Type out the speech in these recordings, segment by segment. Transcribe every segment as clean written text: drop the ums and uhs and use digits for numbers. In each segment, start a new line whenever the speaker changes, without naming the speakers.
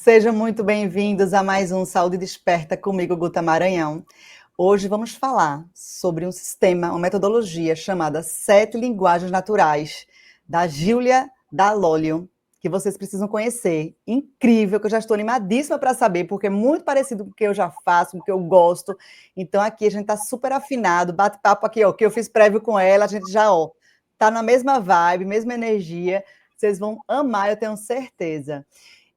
Sejam muito bem-vindos a mais um Saúde Desperta comigo, Guta Maranhão. Hoje vamos falar sobre um sistema, uma metodologia chamada 7 Linguagens Naturais, da Giulia Dall'Olio, que vocês precisam conhecer. Incrível, que eu já estou animadíssima para saber, porque é muito parecido com o que eu já faço, com o que eu gosto. Então aqui a gente está super afinado, bate-papo aqui, ó, que eu fiz prévio com ela, a gente já, ó, tá na mesma vibe, mesma energia. Vocês vão amar, eu tenho certeza.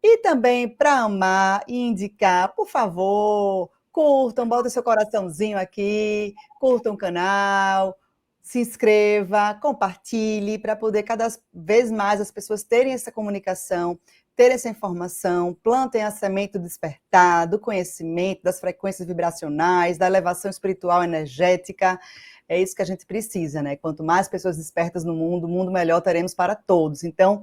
E também para amar e indicar, por favor, curtam, botem seu coraçãozinho aqui, curtam o canal, se inscreva, compartilhe, para poder cada vez mais as pessoas terem essa comunicação, terem essa informação, plantem a semente do despertar, do conhecimento, das frequências vibracionais, da elevação espiritual energética. É isso que a gente precisa, né? Quanto mais pessoas despertas no mundo, o mundo melhor teremos para todos. Então,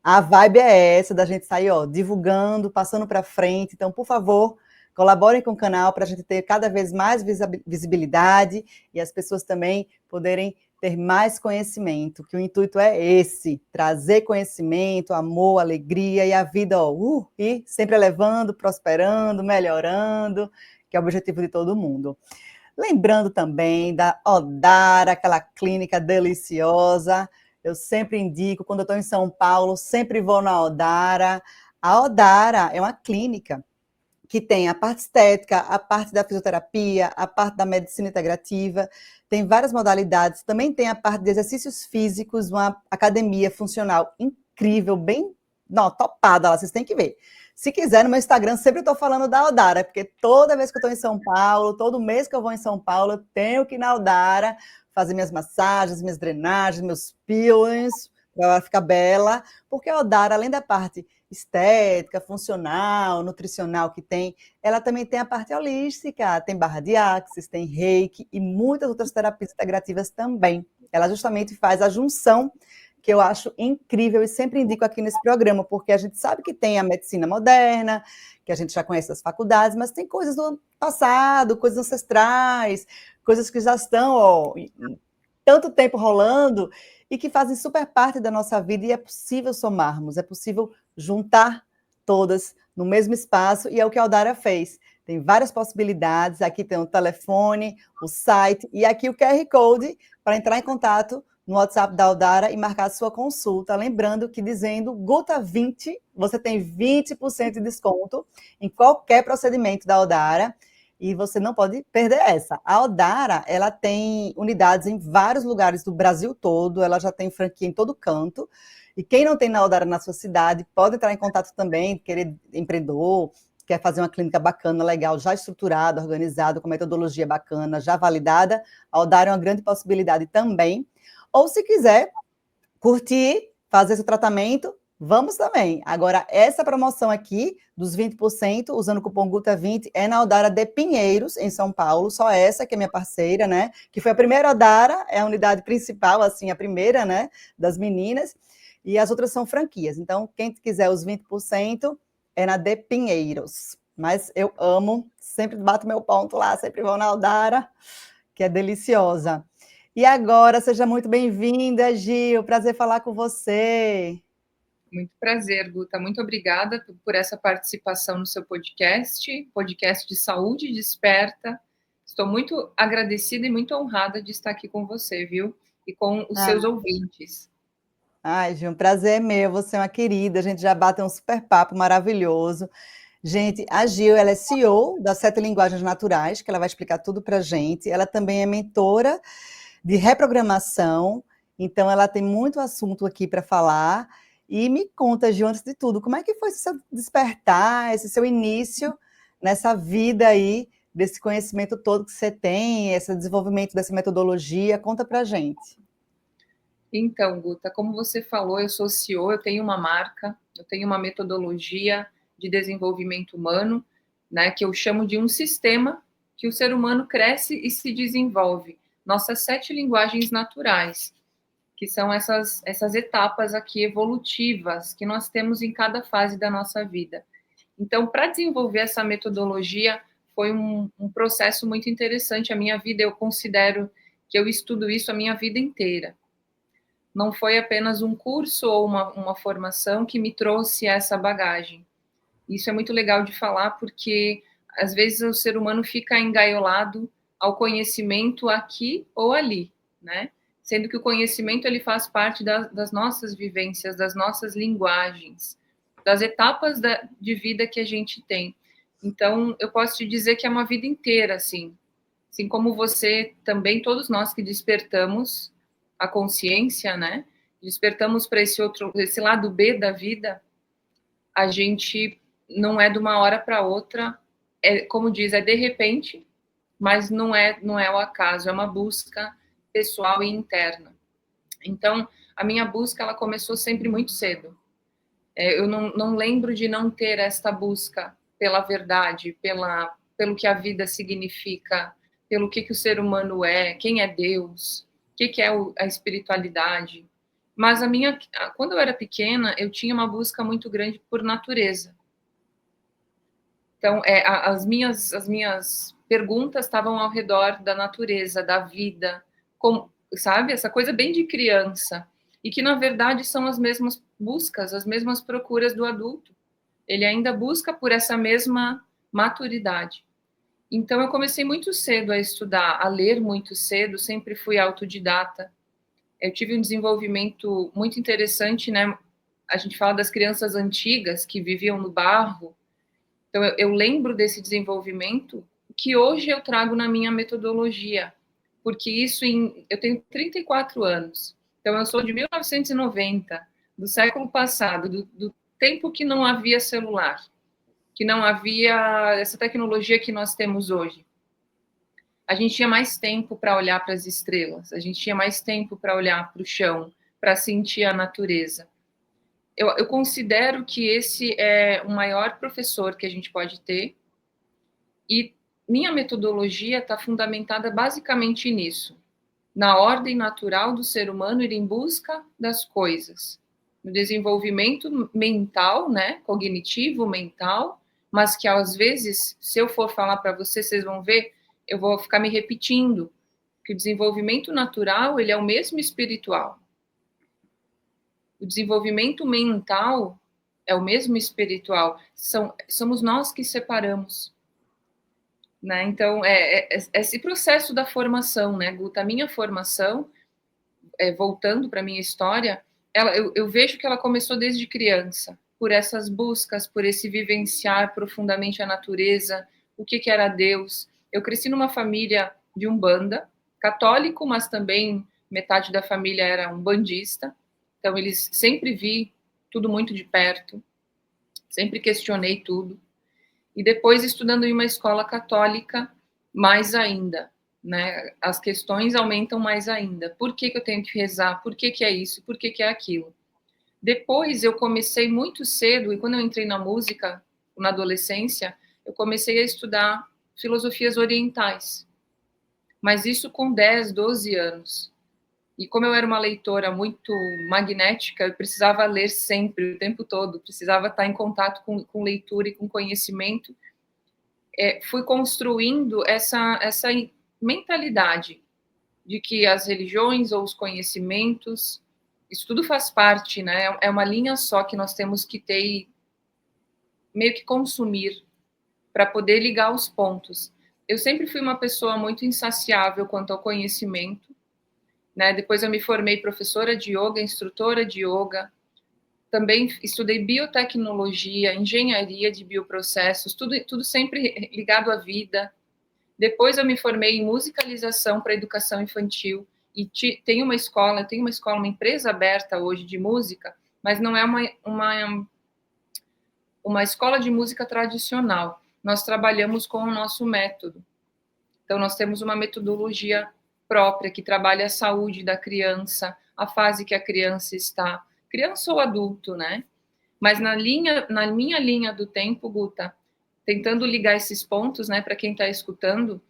a vibe é essa, da gente sair, ó, divulgando, passando para frente. Então, por favor, colaborem com o canal para a gente ter cada vez mais visibilidade e as pessoas também poderem ter mais conhecimento, que o intuito é esse, trazer conhecimento, amor, alegria e a vida, ó, e sempre elevando, prosperando, melhorando, que é o objetivo de todo mundo. Lembrando também da Odara, aquela clínica deliciosa. Eu sempre indico, quando eu estou em São Paulo, sempre vou na Odara. A Odara é uma clínica que tem a parte estética, a parte da fisioterapia, a parte da medicina integrativa, tem várias modalidades. Também tem a parte de exercícios físicos, uma academia funcional incrível, bem, não, topada lá, vocês têm que ver. Se quiser, no meu Instagram, sempre estou falando da Odara, porque toda vez que eu estou em São Paulo, todo mês que eu vou em São Paulo, eu tenho que ir na Odara fazer minhas massagens, minhas drenagens, meus peelings, para ela ficar bela, porque a Odara, além da parte estética, funcional, nutricional que tem, ela também tem a parte holística, tem barra de axis, tem reiki e muitas outras terapias integrativas também. Ela justamente faz a junção que eu acho incrível e sempre indico aqui nesse programa, porque a gente sabe que tem a medicina moderna, que a gente já conhece das faculdades, mas tem coisas do passado, coisas ancestrais, coisas que já estão, ó, tanto tempo rolando e que fazem super parte da nossa vida, e é possível somarmos, é possível juntar todas no mesmo espaço, e é o que a Aldara fez. Tem várias possibilidades, aqui tem o telefone, o site, e aqui o QR Code para entrar em contato no WhatsApp da Aldara e marcar a sua consulta. Lembrando que dizendo Guta20, você tem 20% de desconto em qualquer procedimento da Aldara, e você não pode perder essa. A Odara, ela tem unidades em vários lugares do Brasil todo, ela já tem franquia em todo canto, e quem não tem na Odara na sua cidade, pode entrar em contato também, querer empreendedor, quer fazer uma clínica bacana, legal, já estruturada, organizada, com metodologia bacana, já validada, a Odara é uma grande possibilidade também. Ou se quiser curtir, fazer esse tratamento, vamos também. Agora, essa promoção aqui, dos 20%, usando o cupom GUTA20, é na Odara de Pinheiros, em São Paulo, só essa, que é minha parceira, né? Que foi a primeira Odara, é a unidade principal, assim, a primeira, né? Das meninas, e as outras são franquias. Então, quem quiser os 20%, é na de Pinheiros. Mas eu amo, sempre bato meu ponto lá, sempre vou na Odara, que é deliciosa. E agora, seja muito bem-vinda, Gil. Prazer falar com você.
Muito prazer, Guta. Muito obrigada por essa participação no seu podcast de saúde desperta. Estou muito agradecida e muito honrada de estar aqui com você, viu? E com os seus ouvintes.
Ai, Gil, um prazer é meu. Você é uma querida. A gente já bateu um super papo maravilhoso. Gente, a Gil, ela é CEO das 7 Linguagens Naturais, que ela vai explicar tudo para a gente. Ela também é mentora de reprogramação, então ela tem muito assunto aqui para falar. E me conta, Gil, antes de tudo, como é que foi esse seu despertar, esse seu início nessa vida aí, desse conhecimento todo que você tem, esse desenvolvimento dessa metodologia? Conta para a gente.
Então, Guta, como você falou, eu sou CEO, eu tenho uma marca, eu tenho uma metodologia de desenvolvimento humano, né, que eu chamo de um sistema que o ser humano cresce e se desenvolve. Nossas 7 linguagens naturais, que são essas etapas aqui evolutivas que nós temos em cada fase da nossa vida. Então, para desenvolver essa metodologia, foi um processo muito interessante. A minha vida, eu considero que eu estudo isso a minha vida inteira. Não foi apenas um curso ou uma formação que me trouxe essa bagagem. Isso é muito legal de falar, porque às vezes o ser humano fica engaiolado ao conhecimento aqui ou ali, né? Sendo que o conhecimento ele faz parte das nossas vivências, das nossas linguagens, das etapas de vida que a gente tem. Então, eu posso te dizer que é uma vida inteira, assim como você também, todos nós que despertamos a consciência, né? Despertamos para esse lado B da vida, a gente não é de uma hora para outra, como diz, é de repente, mas não é o acaso, é uma busca pessoal e interna. Então, a minha busca ela começou sempre muito cedo. Eu não lembro de não ter esta busca pela verdade, pelo que a vida significa, pelo que o ser humano é, quem é Deus, o que é a espiritualidade. Mas quando eu era pequena, eu tinha uma busca muito grande por natureza. Então, as minhas perguntas estavam ao redor da natureza, da vida, como, sabe? Essa coisa bem de criança. E que, na verdade, são as mesmas buscas, as mesmas procuras do adulto. Ele ainda busca por essa mesma maturidade. Então, eu comecei muito cedo a estudar, a ler muito cedo, sempre fui autodidata. Eu tive um desenvolvimento muito interessante, né? A gente fala das crianças antigas que viviam no barro. Então, eu lembro desse desenvolvimento que hoje eu trago na minha metodologia, porque eu tenho 34 anos, então eu sou de 1990, do século passado, do tempo que não havia celular, que não havia essa tecnologia que nós temos hoje. A gente tinha mais tempo para olhar para as estrelas, a gente tinha mais tempo para olhar para o chão, para sentir a natureza. Eu considero que esse é o maior professor que a gente pode ter, e minha metodologia está fundamentada basicamente nisso, na ordem natural do ser humano ir em busca das coisas, no desenvolvimento mental, né, cognitivo, mental, mas que às vezes, se eu for falar para vocês, vocês vão ver, eu vou ficar me repetindo, que o desenvolvimento natural, ele é o mesmo espiritual. O desenvolvimento mental é o mesmo espiritual. Somos nós que separamos. Né? Então, esse processo da formação, né, Guta? A minha formação, voltando para a minha história, eu vejo que ela começou desde criança, por essas buscas, por esse vivenciar profundamente a natureza, o que era Deus. Eu cresci numa família de umbanda, católico, mas também metade da família era umbandista, então eles sempre vi tudo muito de perto, sempre questionei tudo. E depois estudando em uma escola católica, mais ainda, né? As questões aumentam mais ainda. Por que eu tenho que rezar? Por que é isso? Por que é aquilo? Depois eu comecei muito cedo, e quando eu entrei na música, na adolescência, eu comecei a estudar filosofias orientais. Mas isso com 10, 12 anos. E como eu era uma leitora muito magnética, eu precisava ler sempre, o tempo todo, precisava estar em contato com leitura e com conhecimento. Fui construindo essa mentalidade de que as religiões ou os conhecimentos, isso tudo faz parte, né? É uma linha só que nós temos que ter e meio que consumir para poder ligar os pontos. Eu sempre fui uma pessoa muito insaciável quanto ao conhecimento, né? Depois eu me formei professora de yoga, instrutora de yoga, também estudei biotecnologia, engenharia de bioprocessos, tudo sempre ligado à vida. Depois eu me formei em musicalização para educação infantil e tenho uma empresa aberta hoje de música, mas não é uma escola de música tradicional. Nós trabalhamos com o nosso método. Então, nós temos uma metodologia própria que trabalha a saúde da criança, a fase que a criança está, criança ou adulto, né? Mas na minha linha do tempo, Guta, tentando ligar esses pontos, né, para quem está escutando,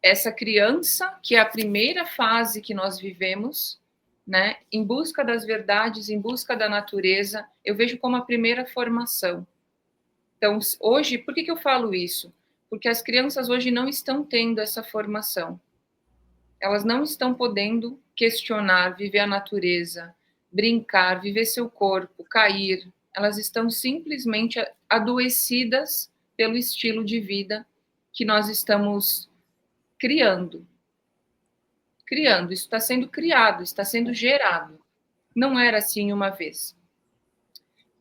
essa criança, que é a primeira fase que nós vivemos, né, em busca das verdades, em busca da natureza, eu vejo como a primeira formação. Então, hoje, por que eu falo isso? Porque as crianças hoje não estão tendo essa formação. Elas não estão podendo questionar, viver a natureza, brincar, viver seu corpo, cair, elas estão simplesmente adoecidas pelo estilo de vida que nós estamos criando. Isso está sendo criado, está sendo gerado. Não era assim uma vez.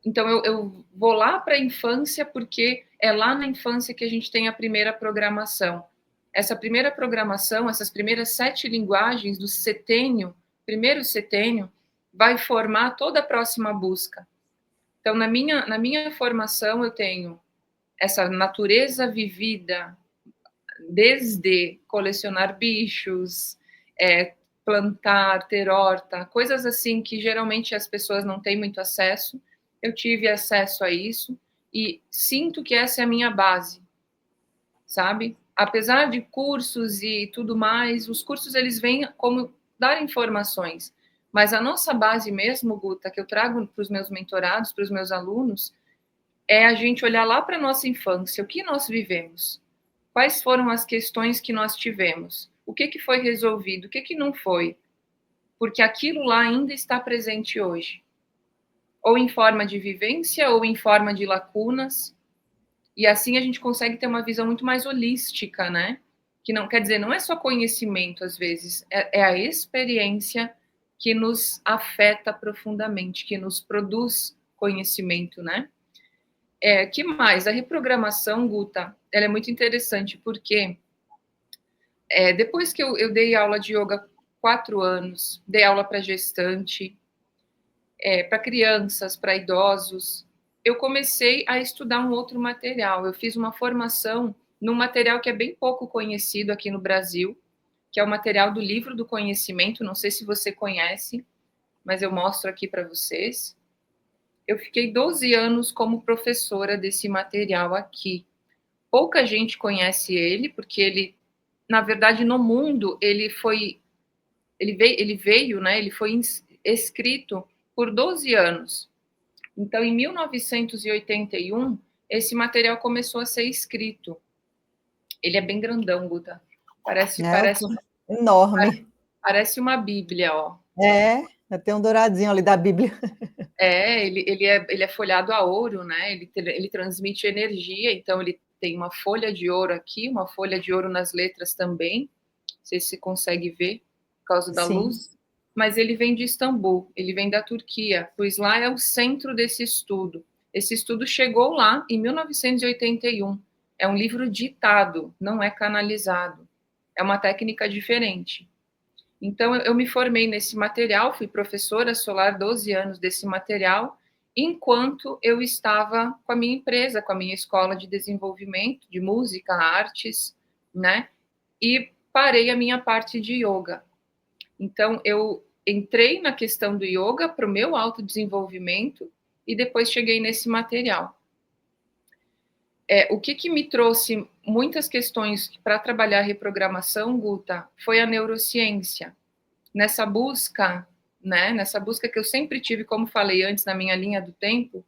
Então, eu vou lá para a infância, porque é lá na infância que a gente tem a primeira programação. Essa primeira programação, essas primeiras 7 linguagens do setênio, primeiro setênio, vai formar toda a próxima busca. Então, na minha formação, eu tenho essa natureza vivida, desde colecionar bichos, plantar, ter horta, coisas assim que geralmente as pessoas não têm muito acesso. Eu tive acesso a isso e sinto que essa é a minha base, sabe? Apesar de cursos e tudo mais, os cursos eles vêm como dar informações, mas a nossa base mesmo, Guta, que eu trago para os meus mentorados, para os meus alunos, é a gente olhar lá para a nossa infância, o que nós vivemos, quais foram as questões que nós tivemos, o que foi resolvido, o que não foi, porque aquilo lá ainda está presente hoje, ou em forma de vivência, ou em forma de lacunas, e assim a gente consegue ter uma visão muito mais holística, né? Que não quer dizer, não é só conhecimento, às vezes, é a experiência que nos afeta profundamente, que nos produz conhecimento, né? Que mais? A reprogramação, Guta, ela é muito interessante, porque depois que eu dei aula de yoga 4 anos, dei aula para gestante, para crianças, para idosos, eu comecei a estudar um outro material. Eu fiz uma formação num material que é bem pouco conhecido aqui no Brasil, que é o material do Livro do Conhecimento. Não sei se você conhece, mas eu mostro aqui para vocês. Eu fiquei 12 anos como professora desse material aqui. Pouca gente conhece ele, porque ele, na verdade, no mundo, ele veio, né? Ele foi escrito por 12 anos. Então, em 1981, esse material começou a ser escrito. Ele é bem grandão, Guta.
Enorme.
Parece uma Bíblia, ó.
Tem um douradinho ali da Bíblia.
Ele é folhado a ouro, né? Ele transmite energia, então ele tem uma folha de ouro aqui, uma folha de ouro nas letras também. Não sei se você consegue ver, por causa da
Sim.
luz. Mas ele vem de Istambul, ele vem da Turquia, pois lá é o centro desse estudo. Esse estudo chegou lá em 1981. É um livro ditado, não é canalizado. É uma técnica diferente. Então, eu me formei nesse material, fui professora solar 12 anos desse material, enquanto eu estava com a minha empresa, com a minha escola de desenvolvimento, de música, artes, né? E parei a minha parte de yoga. Então, eu entrei na questão do yoga para o meu autodesenvolvimento e depois cheguei nesse material. O que me trouxe muitas questões para trabalhar a reprogramação, Guta, foi a neurociência. Nessa busca, né, nessa busca que eu sempre tive, como falei antes, na minha linha do tempo,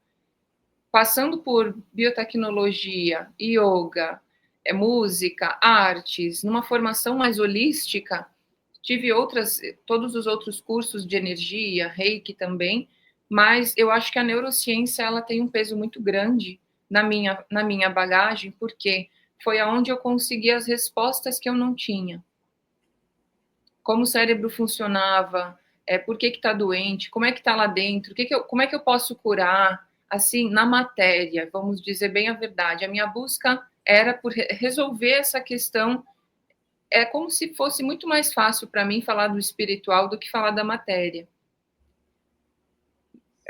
passando por biotecnologia, yoga, música, artes, numa formação mais holística, tive todos os outros cursos de energia, reiki também, mas eu acho que a neurociência ela tem um peso muito grande na minha bagagem, porque foi aonde eu consegui as respostas que eu não tinha. Como o cérebro funcionava, por que está doente, como é que está lá dentro, como é que eu posso curar, assim, na matéria, vamos dizer bem a verdade. A minha busca era por resolver essa questão. É como se fosse muito mais fácil para mim falar do espiritual do que falar da matéria.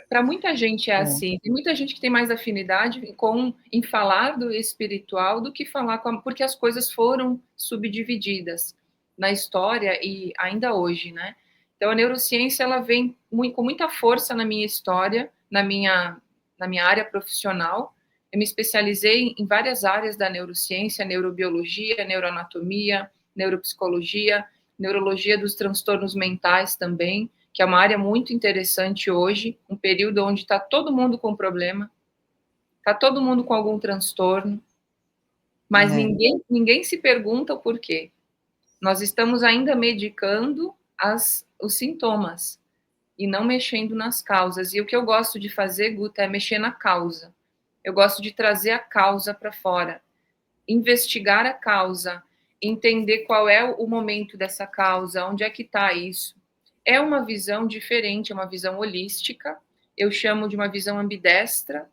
Para muita gente é assim. Tem muita gente que tem mais afinidade em falar do espiritual do que falar porque as coisas foram subdivididas na história e ainda hoje, né? Então a neurociência ela vem com muita força na minha história, na minha área profissional. Eu me especializei em várias áreas da neurociência, neurobiologia, neuroanatomia, neuropsicologia, neurologia dos transtornos mentais também, que é uma área muito interessante hoje, um período onde está todo mundo com problema, está todo mundo com algum transtorno, mas ninguém se pergunta o porquê. Nós estamos ainda medicando os sintomas. e não mexendo nas causas. E o que eu gosto de fazer, Guta, é mexer na causa. Eu gosto de trazer a causa para fora, investigar a causa, entender qual é o momento dessa causa, onde é que está isso. É uma visão diferente, é uma visão holística, eu chamo de uma visão ambidestra,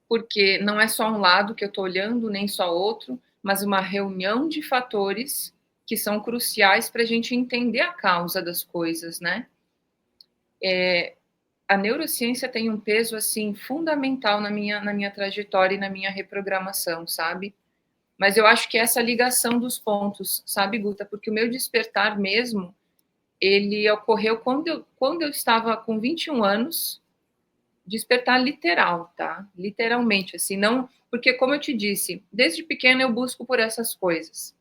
porque não é só um lado que eu estou olhando, nem só outro, mas uma reunião de fatores que são cruciais para a gente entender a causa das coisas, né? A neurociência tem um peso assim fundamental na minha trajetória e na minha reprogramação, sabe? Mas eu acho que essa ligação dos pontos, sabe, Guta? Porque o meu despertar mesmo, ele ocorreu quando eu estava com 21 anos, despertar literal, tá? Literalmente, assim, não... Porque, como eu te disse, desde pequena eu busco por essas coisas.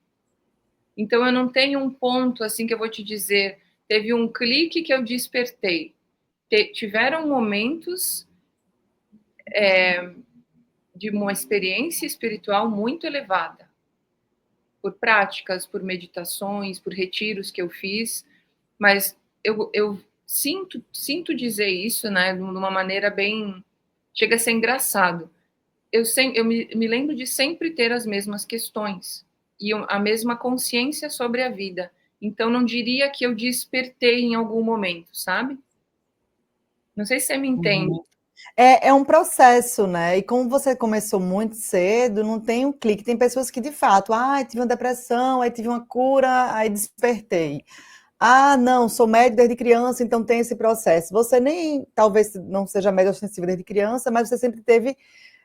Então, eu não tenho um ponto, assim, que eu vou te dizer, teve um clique que eu despertei. Tiveram momentos de uma experiência espiritual muito elevada, por práticas, por meditações, por retiros que eu fiz, mas eu sinto dizer isso, né, de uma maneira bem... Chega a ser engraçado. Eu me lembro de sempre ter as mesmas questões e a mesma consciência sobre a vida. Então, não diria que eu despertei em algum momento, sabe? Não sei se você me entende.
Uhum. É um processo, né? E como você começou muito cedo, não tem um clique. Tem pessoas que, de fato, tive uma depressão, aí tive uma cura, aí despertei. Ah, não, sou médio desde criança, então tem esse processo. Você nem, talvez não seja médio ostensivo desde criança, mas você sempre teve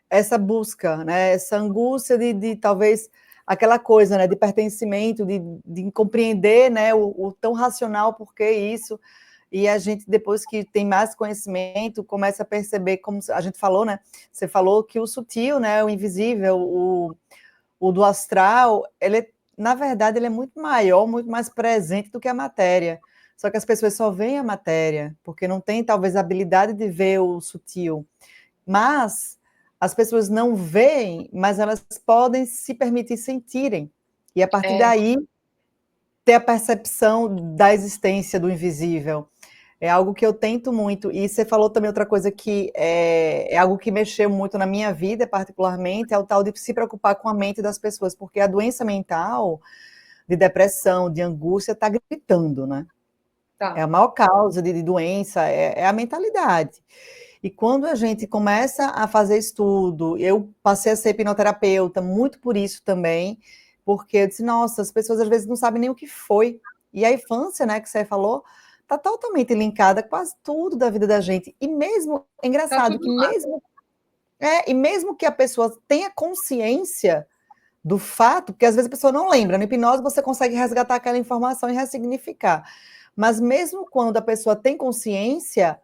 essa busca, né? Essa angústia de talvez aquela coisa, né? De pertencimento, de compreender, né? O tão racional por que isso. E a gente, depois que tem mais conhecimento, começa a perceber, como a gente falou, né? Você falou que o sutil, né? O invisível, o do astral, na verdade, ele é muito maior, muito mais presente do que a matéria. Só que as pessoas só veem a matéria, porque não tem, talvez, a habilidade de ver o sutil. Mas as pessoas não veem, mas elas podem se permitir sentirem. E a partir
É,
daí, ter a percepção da existência do invisível. É algo que eu tento muito. E você falou também outra coisa que é algo que mexeu muito na minha vida, particularmente, é o tal de se preocupar com a mente das pessoas, porque a doença mental, de depressão, de angústia, está gritando, né? É
tá.
a maior causa de doença, é a mentalidade. E quando a gente começa a fazer estudo, eu passei a ser hipnoterapeuta, muito por isso também, porque eu disse, nossa, as pessoas às vezes não sabem nem o que foi. E a infância, né, que você falou, está totalmente linkada a quase tudo da vida da gente. E mesmo, é
Tá
engraçado
tudo
que
lá.
mesmo que a pessoa tenha consciência do fato, porque às vezes a pessoa não lembra, na hipnose você consegue resgatar aquela informação e ressignificar. Mas mesmo quando a pessoa tem consciência,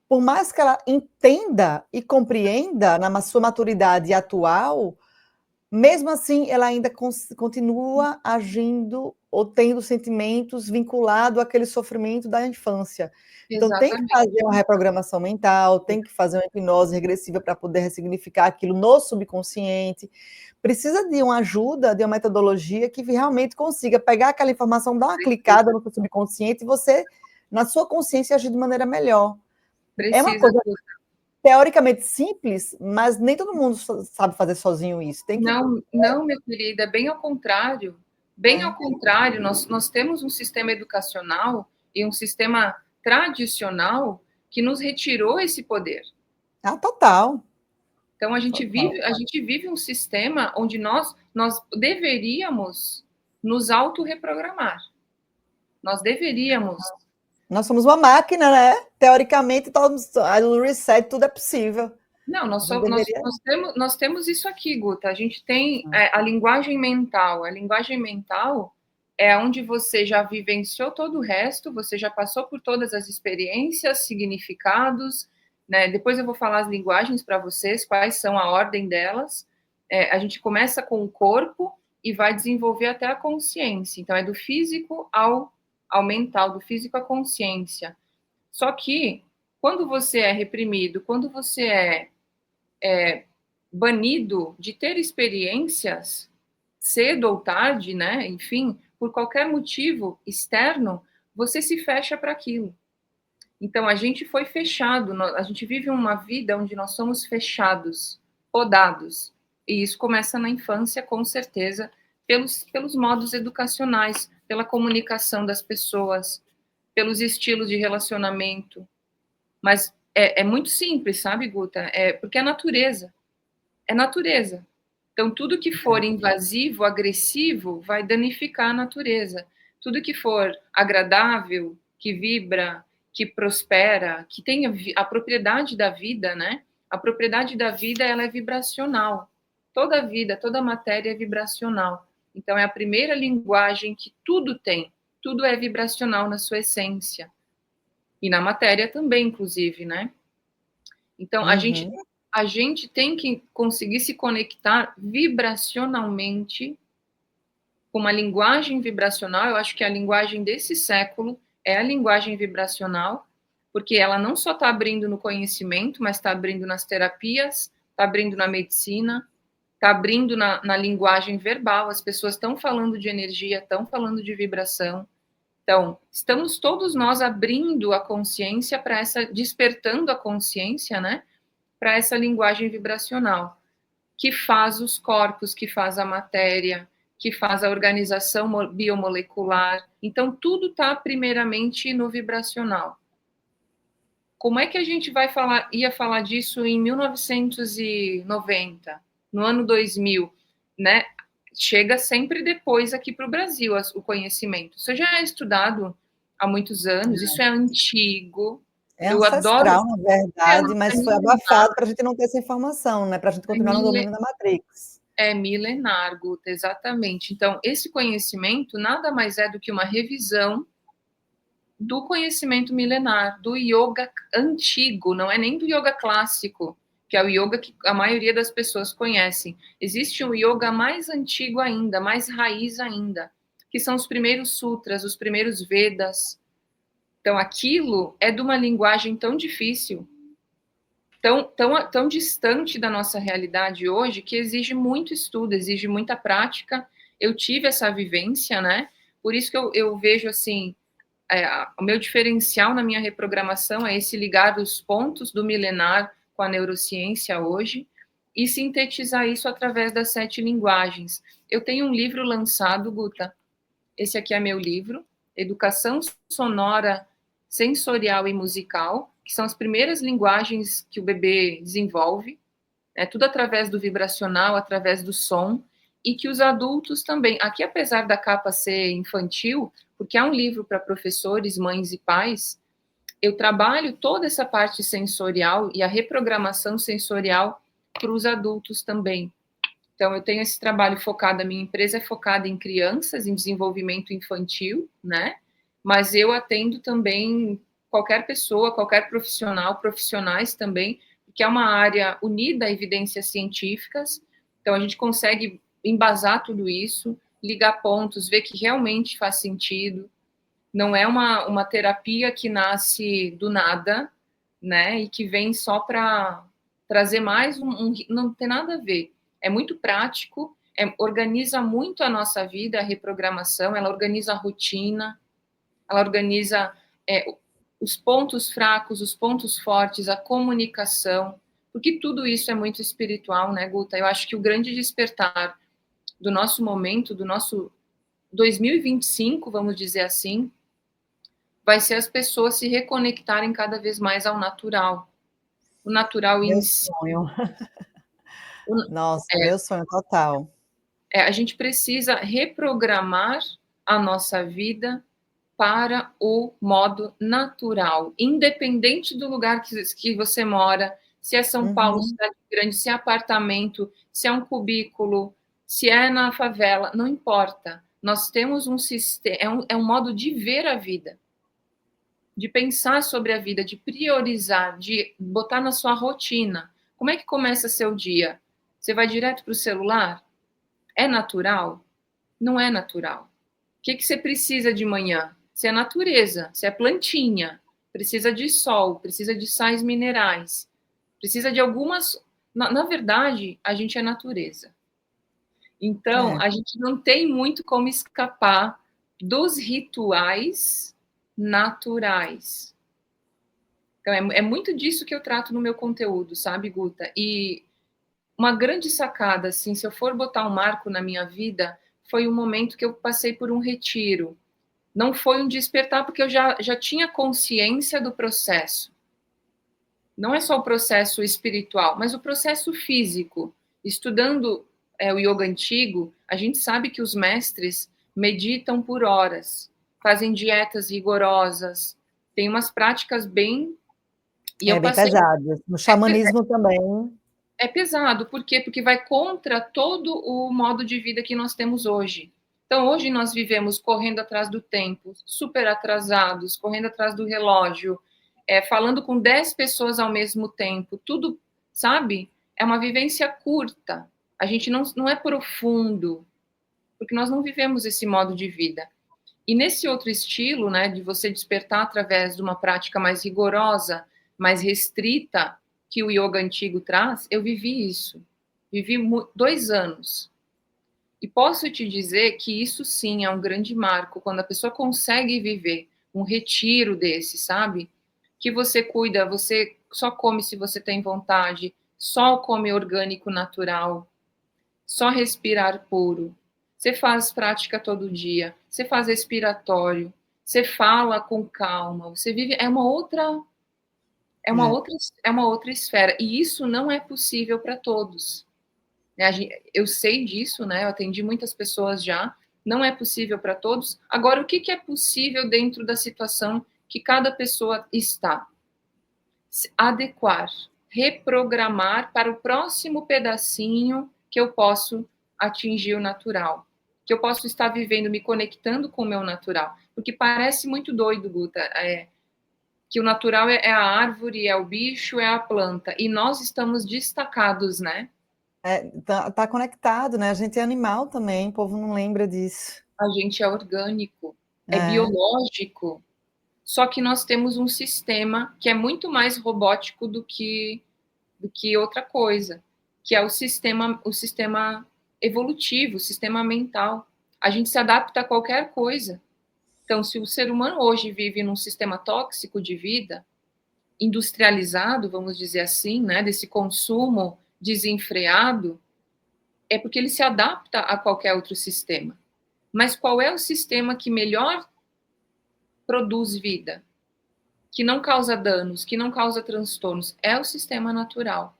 por mais que ela entenda e compreenda na sua maturidade atual, mesmo assim ela ainda continua agindo ou tendo sentimentos vinculados àquele sofrimento da infância. Então tem que
Exatamente.
fazer uma reprogramação mental, tem que fazer uma hipnose regressiva para poder ressignificar aquilo no subconsciente. Precisa de uma ajuda, de uma metodologia que realmente consiga pegar aquela informação, dar uma clicada no seu subconsciente e você, na sua consciência, agir de maneira melhor. É uma
Precisa.
coisa teoricamente simples, mas nem todo mundo sabe fazer sozinho isso. Tem que.
Não, não, minha querida, bem ao contrário. Bem ao
É.
contrário, nós temos um sistema educacional e um sistema tradicional que nos retirou esse poder.
Total.
Então
Total.
a gente vive um sistema onde nós deveríamos nos autorreprogramar. Nós deveríamos.
Nós somos uma máquina, né? Teoricamente, o reset, tudo é possível.
Não,
A gente deveria.
nós temos isso aqui, Guta. A gente tem a linguagem mental. A linguagem mental é onde você já vivenciou todo o resto, você já passou por todas as experiências, significados, né? Depois eu vou falar as linguagens para vocês, quais são a ordem delas. A gente começa com o corpo e vai desenvolver até a consciência. Então, é do físico ao mental, do físico à consciência. Só que, quando você é reprimido, quando você banido de ter experiências cedo ou tarde, né? Enfim, por qualquer motivo externo, você se fecha para aquilo. Então, a gente foi fechado, a gente vive uma vida onde nós somos fechados, podados. E isso começa na infância, com certeza, pelos modos educacionais, pela comunicação das pessoas, pelos estilos de relacionamento. Mas é muito simples, sabe, Guta? Porque é natureza. É natureza. Então, tudo que for invasivo, agressivo, vai danificar a natureza. Tudo que for agradável, que vibra, que prospera, que tem a propriedade da vida, né? A propriedade da vida, ela é vibracional. Toda vida, toda matéria é vibracional. Então, é a primeira linguagem que tudo tem. Tudo é vibracional na sua essência. E na matéria também, inclusive, né? Então,
Uhum.
a gente tem que conseguir se conectar vibracionalmente com uma linguagem vibracional. Eu acho que a linguagem desse século é a linguagem vibracional, porque ela não só está abrindo no conhecimento, mas está abrindo nas terapias, está abrindo na medicina, está abrindo na linguagem verbal. As pessoas estão falando de energia, estão falando de vibração. Então, estamos todos nós abrindo a consciência para despertando a consciência, né? Para essa linguagem vibracional, que faz os corpos, que faz a matéria, que faz a organização biomolecular. Então, tudo está primeiramente no vibracional. Como é que a gente ia falar disso em 1990, no ano 2000, né? Chega sempre depois aqui para o Brasil o conhecimento. Isso já é estudado há muitos anos, isso é antigo.
É
Eu adoro.
ancestral, na verdade, mas foi abafado para a gente não ter essa informação, né? Para a gente continuar no domínio da Matrix.
É milenar, Guta, exatamente. Então, esse conhecimento nada mais é do que uma revisão do conhecimento milenar, do yoga antigo, não é nem do yoga clássico, que é o yoga que a maioria das pessoas conhecem. Existe um yoga mais antigo ainda, mais raiz ainda, que são os primeiros sutras, os primeiros Vedas. Então, aquilo é de uma linguagem tão difícil, tão distante da nossa realidade hoje, que exige muito estudo, exige muita prática. Eu tive essa vivência, né? Por isso que eu vejo assim, o meu diferencial na minha reprogramação é esse ligar os pontos do milenar com a neurociência hoje e sintetizar isso através das 7 linguagens. Eu tenho um livro lançado, Guta, esse aqui é meu livro, Educação Sonora, Sensorial e Musical, que são as primeiras linguagens que o bebê desenvolve, tudo através do vibracional, através do som, e que os adultos também. Aqui, apesar da capa ser infantil, porque é um livro para professores, mães e pais, eu trabalho toda essa parte sensorial e a reprogramação sensorial para os adultos também. Então, eu tenho esse trabalho focado, a minha empresa é focada em crianças, em desenvolvimento infantil, né? Mas eu atendo também qualquer pessoa, qualquer profissional, profissionais também, porque é uma área unida a evidências científicas, então a gente consegue embasar tudo isso, ligar pontos, ver que realmente faz sentido, não é uma terapia que nasce do nada, né, e que vem só para trazer mais não tem nada a ver. É muito prático, organiza muito a nossa vida, a reprogramação, ela organiza a rotina, ela organiza os pontos fracos, os pontos fortes, a comunicação, porque tudo isso é muito espiritual, né, Guta? Eu acho que o grande despertar do nosso momento, do nosso 2025, vamos dizer assim, vai ser as pessoas se reconectarem cada vez mais ao natural. O natural em
Meu
si.
sonho. Nossa, meu sonho total.
A gente precisa reprogramar a nossa vida para o modo natural, independente do lugar que você mora, se é São Paulo,
Uhum.
cidade grande, se é apartamento, se é um cubículo, se é na favela, não importa. Nós temos um sistema, é um modo de ver a vida, de pensar sobre a vida, de priorizar, de botar na sua rotina. Como é que começa seu dia? Você vai direto para o celular? É natural? Não é natural. O que você precisa de manhã? Você é natureza, você é plantinha, precisa de sol, precisa de sais minerais, precisa de algumas. Na verdade, a gente é natureza. Então,
É.
a gente não tem muito como escapar dos rituais naturais. Então, é muito disso que eu trato no meu conteúdo, sabe, Guta? E uma grande sacada, assim, se eu for botar um marco na minha vida, foi um momento que eu passei por um retiro. Não foi um despertar, porque eu já tinha consciência do processo. Não é só o processo espiritual, mas o processo físico. Estudando o yoga antigo, a gente sabe que os mestres meditam por horas, fazem dietas rigorosas, tem umas práticas bem. E eu
Bem
passei.
pesado. No xamanismo também.
É pesado, por quê? Porque vai contra todo o modo de vida que nós temos hoje. Então, hoje nós vivemos correndo atrás do tempo, super atrasados, correndo atrás do relógio, falando com 10 pessoas ao mesmo tempo, tudo, sabe? É uma vivência curta. A gente não é profundo, porque nós não vivemos esse modo de vida. E nesse outro estilo, né, de você despertar através de uma prática mais rigorosa, mais restrita, que o yoga antigo traz, eu vivi isso. Vivi 2 anos. E posso te dizer que isso sim é um grande marco, quando a pessoa consegue viver um retiro desse, sabe? Que você cuida, você só come se você tem vontade, só come orgânico natural, só respirar puro. Você faz prática todo dia, você faz respiratório, você fala com calma, você vive, é uma
É.
outra, é uma outra esfera. E isso não é possível para todos. Eu sei disso, né? Eu atendi muitas pessoas já. Não é possível para todos. Agora, o que é possível dentro da situação que cada pessoa está? Se adequar, reprogramar para o próximo pedacinho que eu posso atingir o natural, que eu posso estar vivendo, me conectando com o meu natural. Porque parece muito doido, Guta, que o natural é a árvore, é o bicho, é a planta, e nós estamos destacados, né?
Tá conectado, né? A gente é animal também, o povo não lembra disso.
A gente é orgânico, é
É,
biológico, só que nós temos um sistema que é muito mais robótico do que outra coisa, que é o sistema evolutivo, o sistema mental. A gente se adapta a qualquer coisa. Então, se o ser humano hoje vive num sistema tóxico de vida, industrializado, vamos dizer assim, né, desse consumo desenfreado, é porque ele se adapta a qualquer outro sistema. Mas qual é o sistema que melhor produz vida, que não causa danos, que não causa transtornos? É o sistema natural,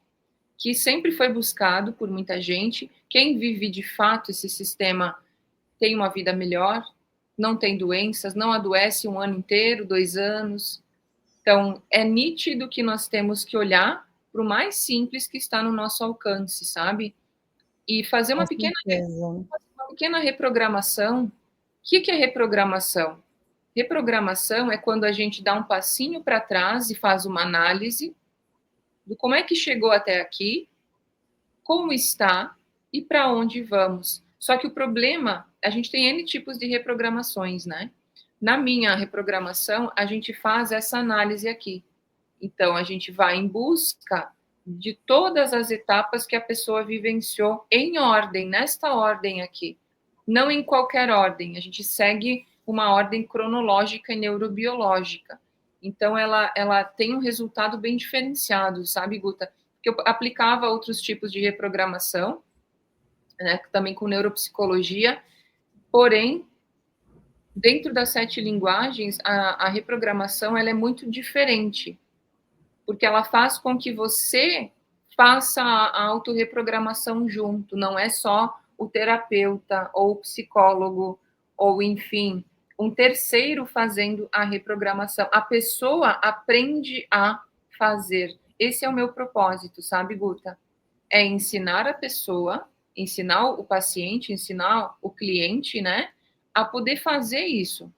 que sempre foi buscado por muita gente. Quem vive de fato esse sistema tem uma vida melhor, não tem doenças, não adoece um ano inteiro, 2 anos. Então, é nítido que nós temos que olhar para o mais simples que está no nosso alcance, sabe? E fazer
com
uma pequena,
certeza.
uma pequena reprogramação. O que é reprogramação? Reprogramação é quando a gente dá um passinho para trás e faz uma análise do como é que chegou até aqui, como está e para onde vamos. Só que o problema, a gente tem N tipos de reprogramações, né? Na minha reprogramação, a gente faz essa análise aqui. Então, a gente vai em busca de todas as etapas que a pessoa vivenciou em ordem, nesta ordem aqui. Não em qualquer ordem, a gente segue uma ordem cronológica e neurobiológica. Então, ela tem um resultado bem diferenciado, sabe, Guta? Porque eu aplicava outros tipos de reprogramação, né, também com neuropsicologia, porém, dentro das 7 linguagens, a reprogramação ela é muito diferente, porque ela faz com que você faça a autorreprogramação junto, não é só o terapeuta ou o psicólogo, ou enfim, um terceiro fazendo a reprogramação. A pessoa aprende a fazer. Esse é o meu propósito, sabe, Guta? É ensinar a pessoa, ensinar o paciente, ensinar o cliente, né, a poder fazer isso.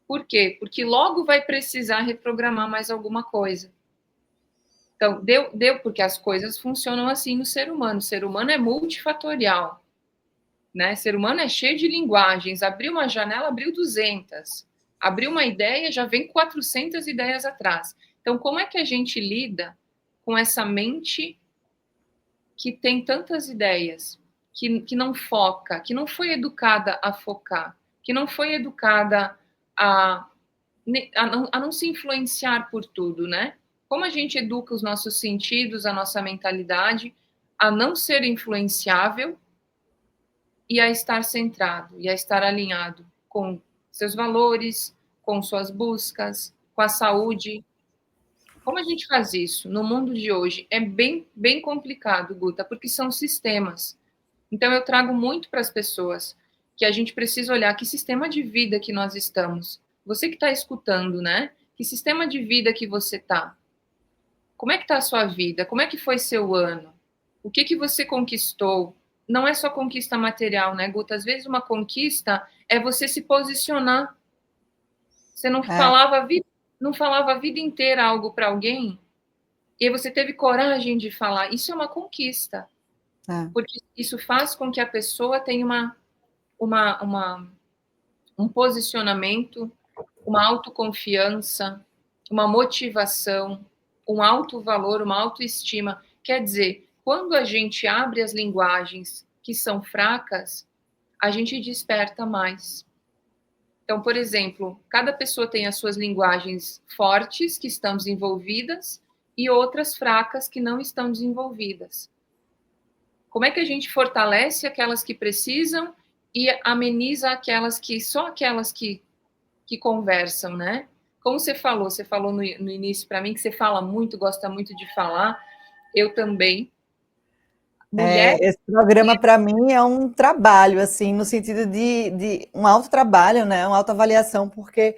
Por quê? Porque logo vai precisar reprogramar mais alguma coisa. Então, deu porque as coisas funcionam assim no ser humano. O ser humano é multifatorial, né? O ser humano é cheio de linguagens. Abriu uma janela, abriu 200. Abriu uma ideia, já vem 400 ideias atrás. Então, como é que a gente lida com essa mente que tem tantas ideias, que não foca, que não foi educada a focar, que não foi educada a não se influenciar por tudo, né? Como a gente educa os nossos sentidos, a nossa mentalidade a não ser influenciável e a estar centrado, e a estar alinhado com seus valores, com suas buscas, com a saúde. Como a gente faz isso no mundo de hoje? É bem complicado, Guta, porque são sistemas. Então, eu trago muito para as pessoas que a gente precisa olhar que sistema de vida que nós estamos. Você que está escutando, né? Que sistema de vida que você está? Como é que está a sua vida? Como é que foi seu ano? O que você conquistou? Não é só conquista material, né, Guta? Às vezes uma conquista é você se posicionar. Você
É,
não falava a vida inteira algo para alguém, e aí você teve coragem de falar. Isso é uma conquista,
é.
porque isso faz com que a pessoa tenha uma, uma, um posicionamento, uma autoconfiança, uma motivação, um alto valor, uma autoestima. Quer dizer, quando a gente abre as linguagens que são fracas, a gente desperta mais. Então, por exemplo, cada pessoa tem as suas linguagens fortes que estão desenvolvidas e outras fracas que não estão desenvolvidas. Como é que a gente fortalece aquelas que precisam e ameniza aquelas que conversam, né? Como você falou no início para mim que você fala muito, gosta muito de falar. Eu também. Mulher,
Esse programa, para mim, é um trabalho, assim, no sentido de um autotrabalho, né? Uma autoavaliação, porque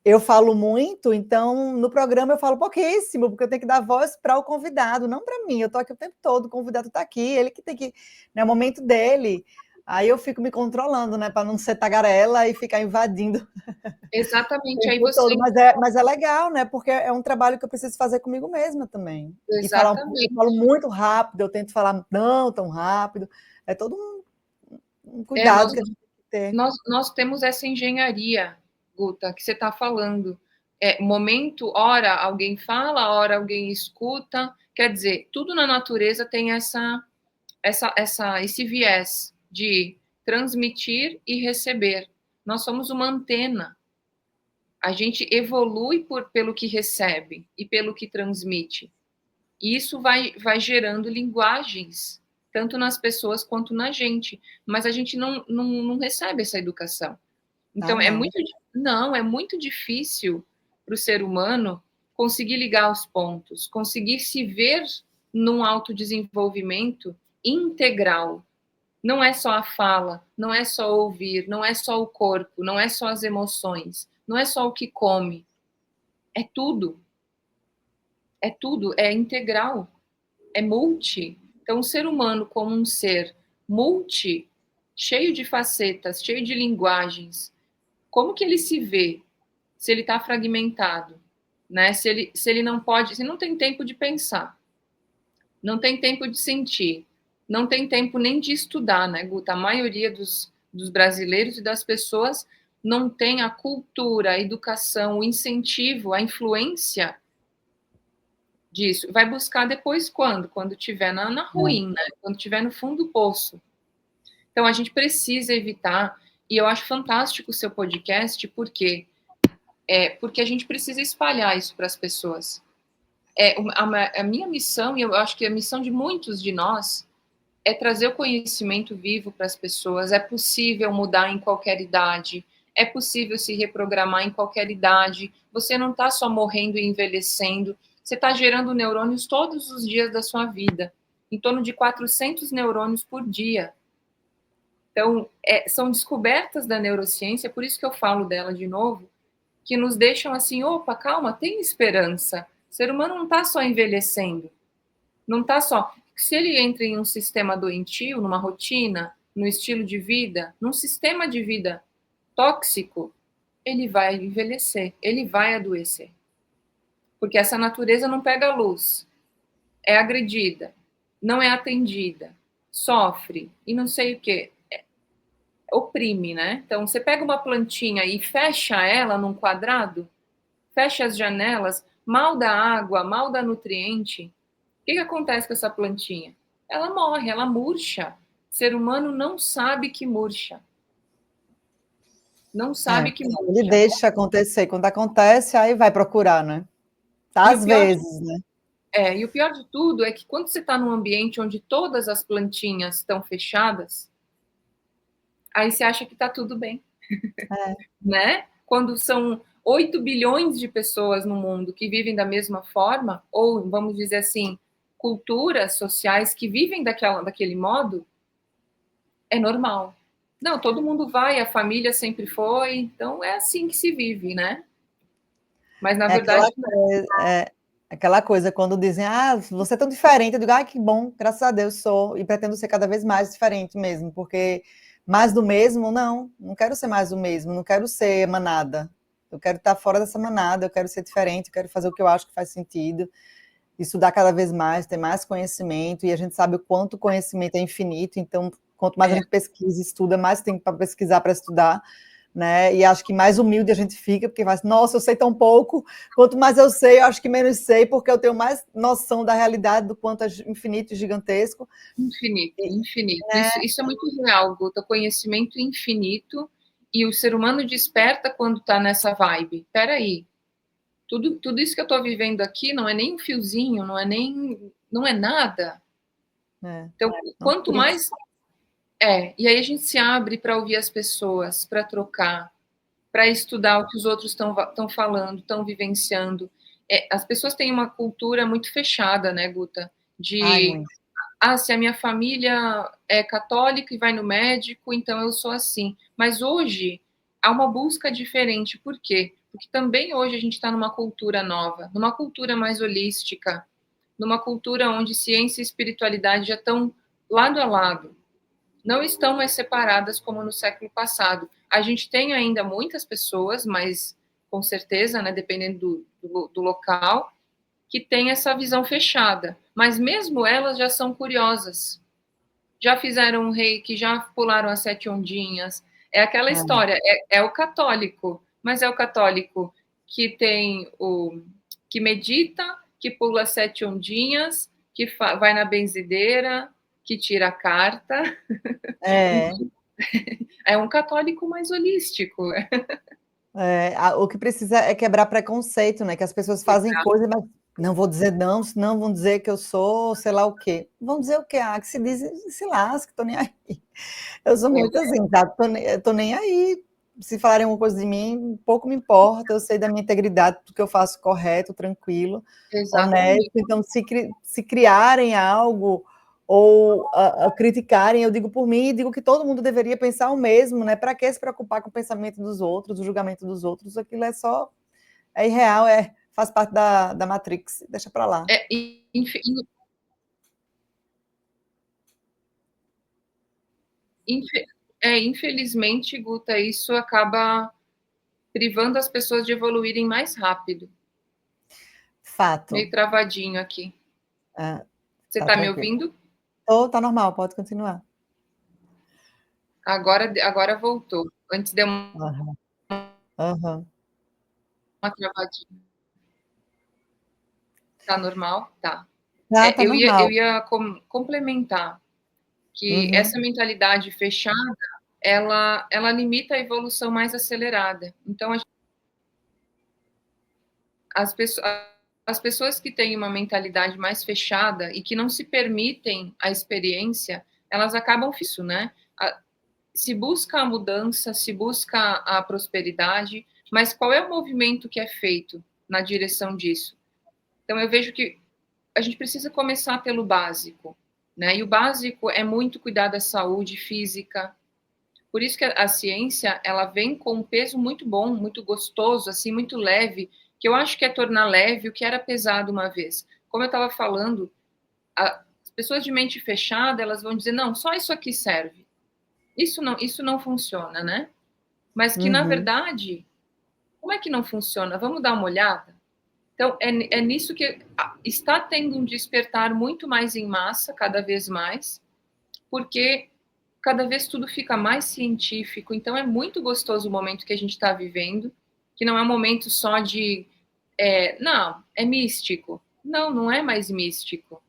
eu falo muito, então no programa eu falo pouquíssimo, porque eu tenho que dar voz para o convidado, não para mim. Eu estou aqui o tempo todo, o convidado está aqui, ele que tem que, né, o momento dele. Aí eu fico me controlando, né, para não ser tagarela e ficar invadindo o
exatamente. Aí
tempo
você
todo. Mas é legal, né? Porque é um trabalho que eu preciso fazer comigo mesma também. E falar, eu falo
exatamente.
muito rápido, eu tento falar não tão rápido. É todo um
É,
cuidado que a gente tem que ter.
nós temos essa engenharia, Guta, que você está falando. Momento, hora alguém fala, hora alguém escuta. Quer dizer, tudo na natureza tem esse viés de transmitir e receber. Nós somos uma antena. A gente evolui pelo que recebe e pelo que transmite. E isso vai gerando linguagens, tanto nas pessoas quanto na gente. Mas a gente não recebe essa educação.
Ah,
Então,
não.
é muito difícil para o ser humano conseguir ligar os pontos, conseguir se ver num autodesenvolvimento integral. Não é só a fala, não é só ouvir, não é só o corpo, não é só as emoções, não é só o que come. É tudo, é integral, é multi. Então, o ser humano, como um ser multi, cheio de facetas, cheio de linguagens, como que ele se vê se ele está fragmentado, né? Se ele não pode, se não tem tempo de pensar, não tem tempo de sentir, não tem tempo nem de estudar, né, Guta? A maioria dos brasileiros e das pessoas não tem a cultura, a educação, o incentivo, a influência disso. Vai buscar depois quando? Quando estiver na ruim, né? Quando estiver no fundo do poço. Então, a gente precisa evitar, e eu acho fantástico o seu podcast, porque a gente precisa espalhar isso para as pessoas. A minha missão, e eu acho que a missão de muitos de nós, é trazer o conhecimento vivo para as pessoas. É possível mudar em qualquer idade, é possível se reprogramar em qualquer idade. Você não está só morrendo e envelhecendo, você está gerando neurônios todos os dias da sua vida, em torno de 400 neurônios por dia. Então, são descobertas da neurociência, por isso que eu falo dela de novo, que nos deixam assim, opa, calma, tem esperança. O ser humano não está só envelhecendo, não está só. Se ele entra em um sistema doentio, numa rotina, num estilo de vida, num sistema de vida tóxico, ele vai envelhecer, ele vai adoecer. Porque essa natureza não pega luz, é agredida, não é atendida, sofre e não sei o que, oprime, né? Então, você pega uma plantinha e fecha ela num quadrado, fecha as janelas, mal dá água, mal dá nutriente, o que acontece com essa plantinha? Ela morre, ela murcha. O ser humano não sabe que murcha. Não sabe que
Ele
murcha.
deixa acontecer. Quando acontece, aí vai procurar, né? Às vezes, né?
E o pior de tudo é que quando você está num ambiente onde todas as plantinhas estão fechadas, aí você acha que está tudo bem, né? Quando são 8 bilhões de pessoas no mundo que vivem da mesma forma, ou vamos dizer assim, culturas sociais que vivem daquele modo, é normal. Não, todo mundo vai, a família sempre foi, então é assim que se vive, né? Mas na
É
verdade,
aquela coisa quando dizem, você é tão diferente, eu digo, que bom, graças a Deus sou, e pretendo ser cada vez mais diferente mesmo, porque mais do mesmo, não quero ser mais do mesmo, não quero ser manada, eu quero estar fora dessa manada, eu quero ser diferente, eu quero fazer o que eu acho que faz sentido, estudar cada vez mais, ter mais conhecimento, e a gente sabe o quanto o conhecimento é infinito, então quanto mais a gente pesquisa e estuda, mais tem para pesquisar, para estudar, né? E acho que mais humilde a gente fica, porque vai, nossa, eu sei tão pouco, quanto mais eu sei, eu acho que menos sei, porque eu tenho mais noção da realidade do quanto é infinito e gigantesco.
Infinito. Isso é muito real, Guta, conhecimento infinito, e o ser humano desperta quando está nessa vibe. Peraí, tudo isso que eu estou vivendo aqui não é nem um fiozinho, não é nada. Então, quanto mais e aí a gente se abre para ouvir as pessoas, para trocar, para estudar o que os outros estão falando, estão vivenciando. As pessoas têm uma cultura muito fechada, né, Guta?
Muito.
Se a minha família é católica e vai no médico, então eu sou assim. Mas hoje há uma busca diferente. Por quê? Porque também hoje a gente está numa cultura nova, numa cultura mais holística, numa cultura onde ciência e espiritualidade já estão lado a lado, não estão mais separadas como no século passado. A gente tem ainda muitas pessoas, mas com certeza, né, dependendo do local, que tem essa visão fechada. Mas mesmo elas já são curiosas. Já fizeram um reiki, já pularam as 7 ondinhas. É aquela história, é o católico, mas é o católico que tem que medita, que pula as 7 ondinhas, que vai na benzideira, que tira a carta. É um católico mais holístico.
O que precisa é quebrar preconceito, né? Que as pessoas fazem coisas, mas não vou dizer não, senão vão dizer que eu sou sei lá o quê. Vão dizer o quê? Que se diz, se lasque, tô nem aí. Eu sou muito assim, tá? Tô nem aí. Se falarem uma coisa de mim, pouco me importa, eu sei da minha integridade, do que eu faço correto, tranquilo, honesto. Então, se criarem algo ou criticarem, eu digo por mim e digo que todo mundo deveria pensar o mesmo, né? Para que se preocupar com o pensamento dos outros, o julgamento dos outros? Aquilo é irreal, faz parte da Matrix, deixa para lá.
Infelizmente, Guta, isso acaba privando as pessoas de evoluírem mais rápido.
Fato.
Meio travadinho aqui. Você está me ouvindo?
Tá normal, pode continuar.
Agora voltou. Antes deu
uma
travadinha. Tá normal? Tá.
Tá normal.
Eu ia complementar que essa mentalidade fechada, ela limita a evolução mais acelerada. Então, as pessoas que têm uma mentalidade mais fechada e que não se permitem a experiência, elas acabam isso, né? Se busca a mudança, se busca a prosperidade, mas qual é o movimento que é feito na direção disso? Então, eu vejo que a gente precisa começar pelo básico, né? E o básico é muito cuidar da saúde física. Por isso que a ciência, ela vem com um peso muito bom, muito gostoso, assim, muito leve, que eu acho que é tornar leve o que era pesado uma vez. Como eu estava falando, as pessoas de mente fechada, elas vão dizer, não, só isso aqui serve. Isso não funciona, né? Mas que, na verdade, como é que não funciona? Vamos dar uma olhada? Então, é nisso que está tendo um despertar muito mais em massa, cada vez mais, porque cada vez tudo fica mais científico. Então, é muito gostoso o momento que a gente está vivendo, que não é um momento só de... não, é místico. Não, não é mais místico,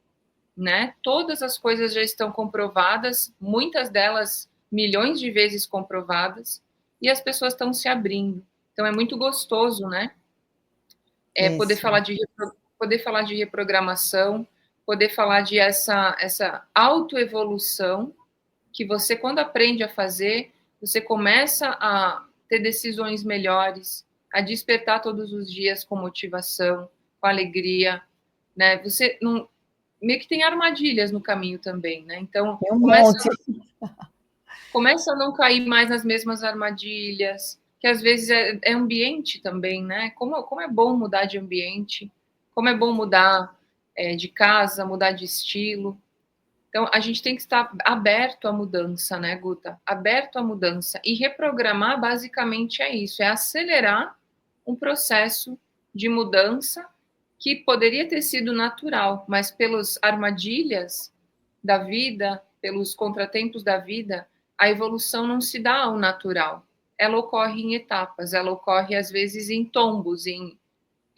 né? Todas as coisas já estão comprovadas, muitas delas milhões de vezes comprovadas, e as pessoas estão se abrindo. Então, é muito gostoso, né? Poder
Isso.
falar de reprogramação, poder falar de essa autoevolução que você, quando aprende a fazer, você começa a ter decisões melhores, a despertar todos os dias com motivação, com alegria, né? Você não, meio que tem armadilhas no caminho também, né? Então,
Tem um monte.
começa a não cair mais nas mesmas armadilhas, que às vezes é ambiente também, né? Como é bom mudar de ambiente, como é bom mudar de casa, mudar de estilo. Então, a gente tem que estar aberto à mudança, né, Guta? Aberto à mudança. E reprogramar, basicamente, é isso: é acelerar um processo de mudança que poderia ter sido natural, mas pelas armadilhas da vida, pelos contratempos da vida, a evolução não se dá ao natural. Ela ocorre em etapas, ela ocorre, às vezes, em tombos, em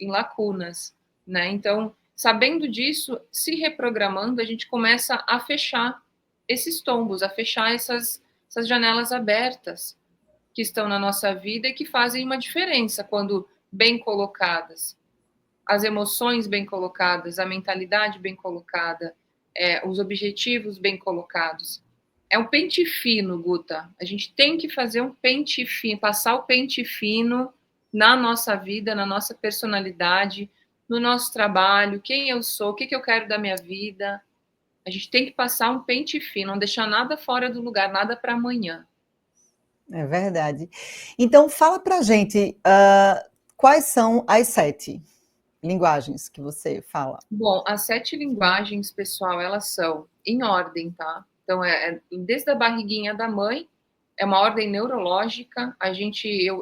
lacunas, né? Então, sabendo disso, se reprogramando, a gente começa a fechar esses tombos, a fechar essas janelas abertas que estão na nossa vida e que fazem uma diferença quando bem colocadas. As emoções bem colocadas, a mentalidade bem colocada, os objetivos bem colocados. É um pente fino, Guta. A gente tem que fazer um pente fino, passar o pente fino na nossa vida, na nossa personalidade, no nosso trabalho, quem eu sou, o que eu quero da minha vida. A gente tem que passar um pente fino, não deixar nada fora do lugar, nada para amanhã.
É verdade. Então, fala pra gente, quais são as 7 linguagens que você fala?
Bom, as 7 linguagens, pessoal, elas são em ordem, tá? Então, desde a barriguinha da mãe, é uma ordem neurológica.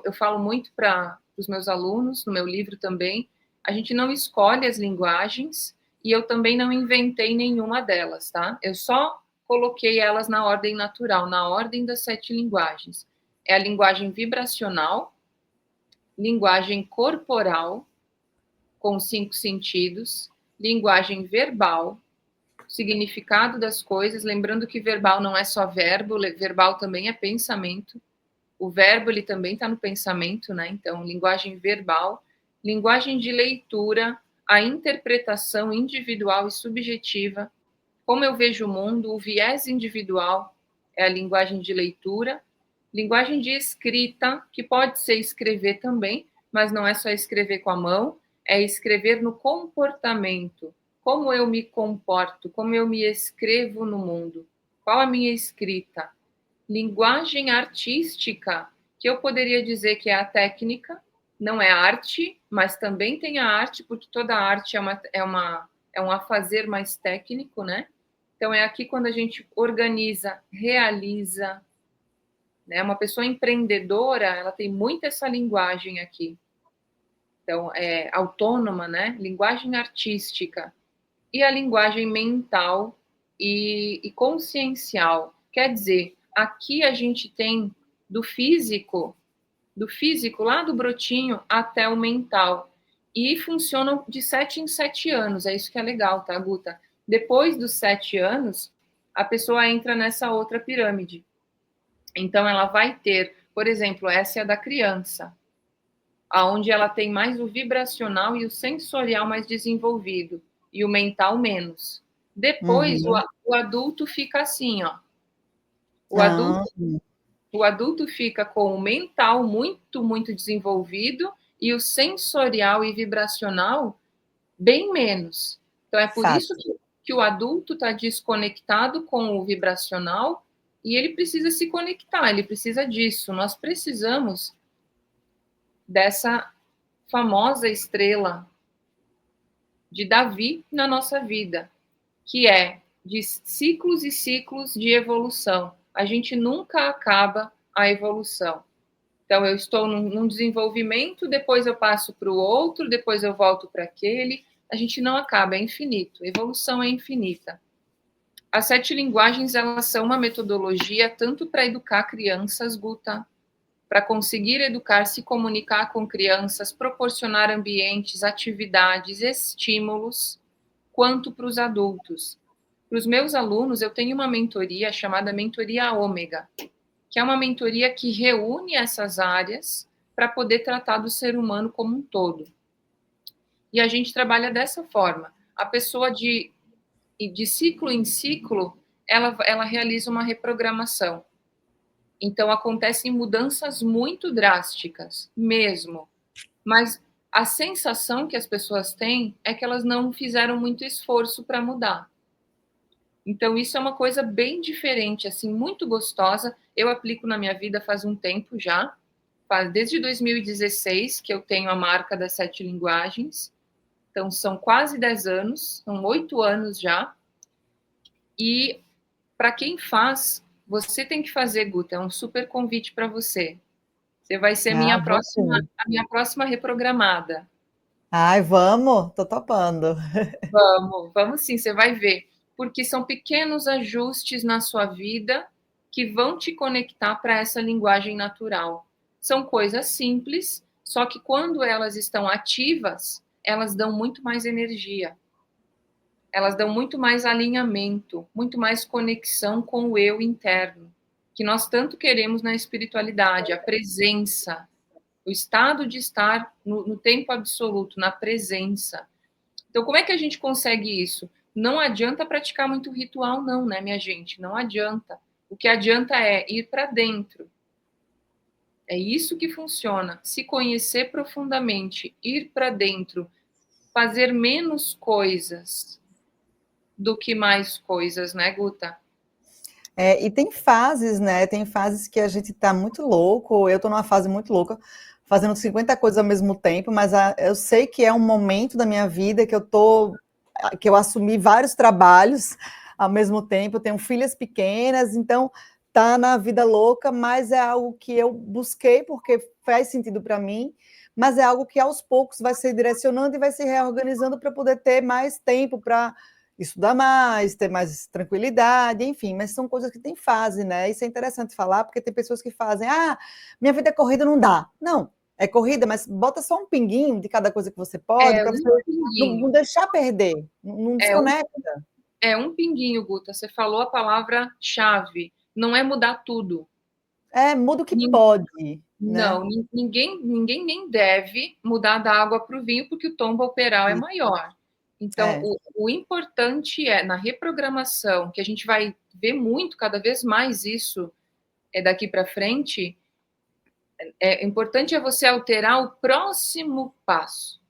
Eu falo muito para os meus alunos, no meu livro também, a gente não escolhe as linguagens e eu também não inventei nenhuma delas, tá? Eu só coloquei elas na ordem natural, na ordem das 7 linguagens. É a linguagem vibracional, linguagem corporal, com 5 sentidos, linguagem verbal, significado das coisas, lembrando que verbal não é só verbo, verbal também é pensamento. O verbo, ele também está no pensamento, né? Então, linguagem verbal, linguagem de leitura, a interpretação individual e subjetiva, como eu vejo o mundo, o viés individual é a linguagem de leitura, linguagem de escrita, que pode ser escrever também, mas não é só escrever com a mão, é escrever no comportamento, como eu me comporto, como eu me escrevo no mundo, qual a minha escrita. Linguagem artística, que eu poderia dizer que é a técnica, não é arte, mas também tem a arte, porque toda arte é um afazer mais técnico, né? Então, é aqui quando a gente organiza, realiza, né? Uma pessoa empreendedora, ela tem muito essa linguagem aqui. Então, é autônoma, né? Linguagem artística. E a linguagem mental e consciencial. Quer dizer, aqui a gente tem do físico lá do brotinho até o mental. E funcionam de 7 em 7 anos. É isso que é legal, tá, Guta? Depois dos 7 anos, a pessoa entra nessa outra pirâmide. Então, ela vai ter, por exemplo, essa é a da criança, aonde ela tem mais o vibracional e o sensorial mais desenvolvido, e o mental menos. Depois,
Uhum.
o adulto fica assim, ó. O adulto,
Ah,
o adulto fica com o mental muito, muito desenvolvido e o sensorial e vibracional bem menos. Então, é por isso
fato.
que o adulto está desconectado com o vibracional e ele precisa se conectar, ele precisa disso. Nós precisamos dessa famosa estrela de Davi na nossa vida, que é de ciclos e ciclos de evolução. A gente nunca acaba a evolução. Então, eu estou num desenvolvimento, depois eu passo para o outro, depois eu volto para aquele. A gente não acaba, é infinito. A evolução é infinita. As 7 linguagens, elas são uma metodologia tanto para educar crianças, Guta, para conseguir educar, se comunicar com crianças, proporcionar ambientes, atividades, estímulos, quanto para os adultos. Para os meus alunos, eu tenho uma mentoria chamada Mentoria Ômega, que é uma mentoria que reúne essas áreas para poder tratar do ser humano como um todo. E a gente trabalha dessa forma. A pessoa de ciclo em ciclo, ela realiza uma reprogramação. Então, acontecem mudanças muito drásticas, mesmo. Mas a sensação que as pessoas têm é que elas não fizeram muito esforço para mudar. Então, isso é uma coisa bem diferente, assim, muito gostosa. Eu aplico na minha vida faz um tempo já, desde 2016 que eu tenho a marca das 7 linguagens. Então, são quase 10 anos, são 8 anos já. E para quem faz, você tem que fazer, Guta, é um super convite para você. Você vai ser
Ah, vou sim.
a minha próxima reprogramada.
Ai, vamos, tô topando.
Vamos sim, você vai ver. Porque são pequenos ajustes na sua vida que vão te conectar para essa linguagem natural. São coisas simples, só que quando elas estão ativas, elas dão muito mais energia. Elas dão muito mais alinhamento, muito mais conexão com o eu interno, que nós tanto queremos na espiritualidade, a presença, o estado de estar no tempo absoluto, na presença. Então, como é que a gente consegue isso? Não adianta praticar muito ritual, não, né, minha gente? Não adianta. O que adianta é ir para dentro. É isso que funciona. Se conhecer profundamente, ir para dentro, fazer menos coisas do que mais coisas, né, Guta?
E tem fases, né? Tem fases que a gente tá muito louco. Eu tô numa fase muito louca, fazendo 50 coisas ao mesmo tempo, mas eu sei que é um momento da minha vida que eu assumi vários trabalhos ao mesmo tempo. Eu tenho filhas pequenas, então tá na vida louca, mas é algo que eu busquei porque faz sentido para mim, mas é algo que aos poucos vai se direcionando e vai se reorganizando para poder ter mais tempo para estudar mais, ter mais tranquilidade, enfim, mas são coisas que têm fase, né? Isso é interessante falar, porque tem pessoas que fazem, minha vida é corrida, não dá. Não, é corrida, mas bota só um pinguinho de cada coisa que você pode,
É
para você
um pinguinho.
não deixar perder, não
É um,
desconecta.
é um pinguinho, Guta. Você falou a palavra-chave. Não é mudar tudo.
Muda o que pode, né?
Não, ninguém nem deve mudar da água para o vinho, porque o tombo operal é maior. Então,
É,
o importante é, na reprogramação, que a gente vai ver muito, cada vez mais isso daqui para frente, importante é você alterar o próximo passo.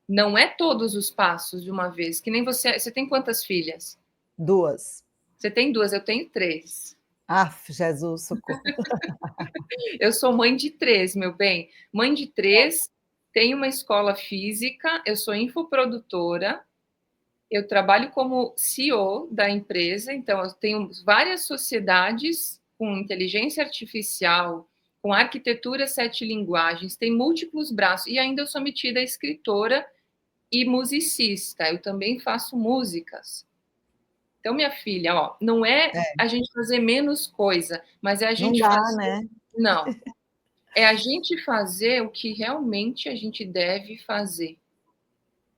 Não é todos os passos de uma vez, que nem você. Você tem quantas filhas?
2.
Você tem duas, eu tenho três.
Jesus, socorro.
Eu sou mãe de três, meu bem. Mãe de três, tenho uma escola física, eu sou infoprodutora, eu trabalho como CEO da empresa, então eu tenho várias sociedades com inteligência artificial, com arquitetura 7 linguagens, tem múltiplos braços, e ainda eu sou metida a escritora e musicista, eu também faço músicas. Então, minha filha, ó, não é
É,
a gente fazer menos coisa, mas é a
não
gente
dá,
fazer.
né?
Não, é a gente fazer o que realmente a gente deve fazer,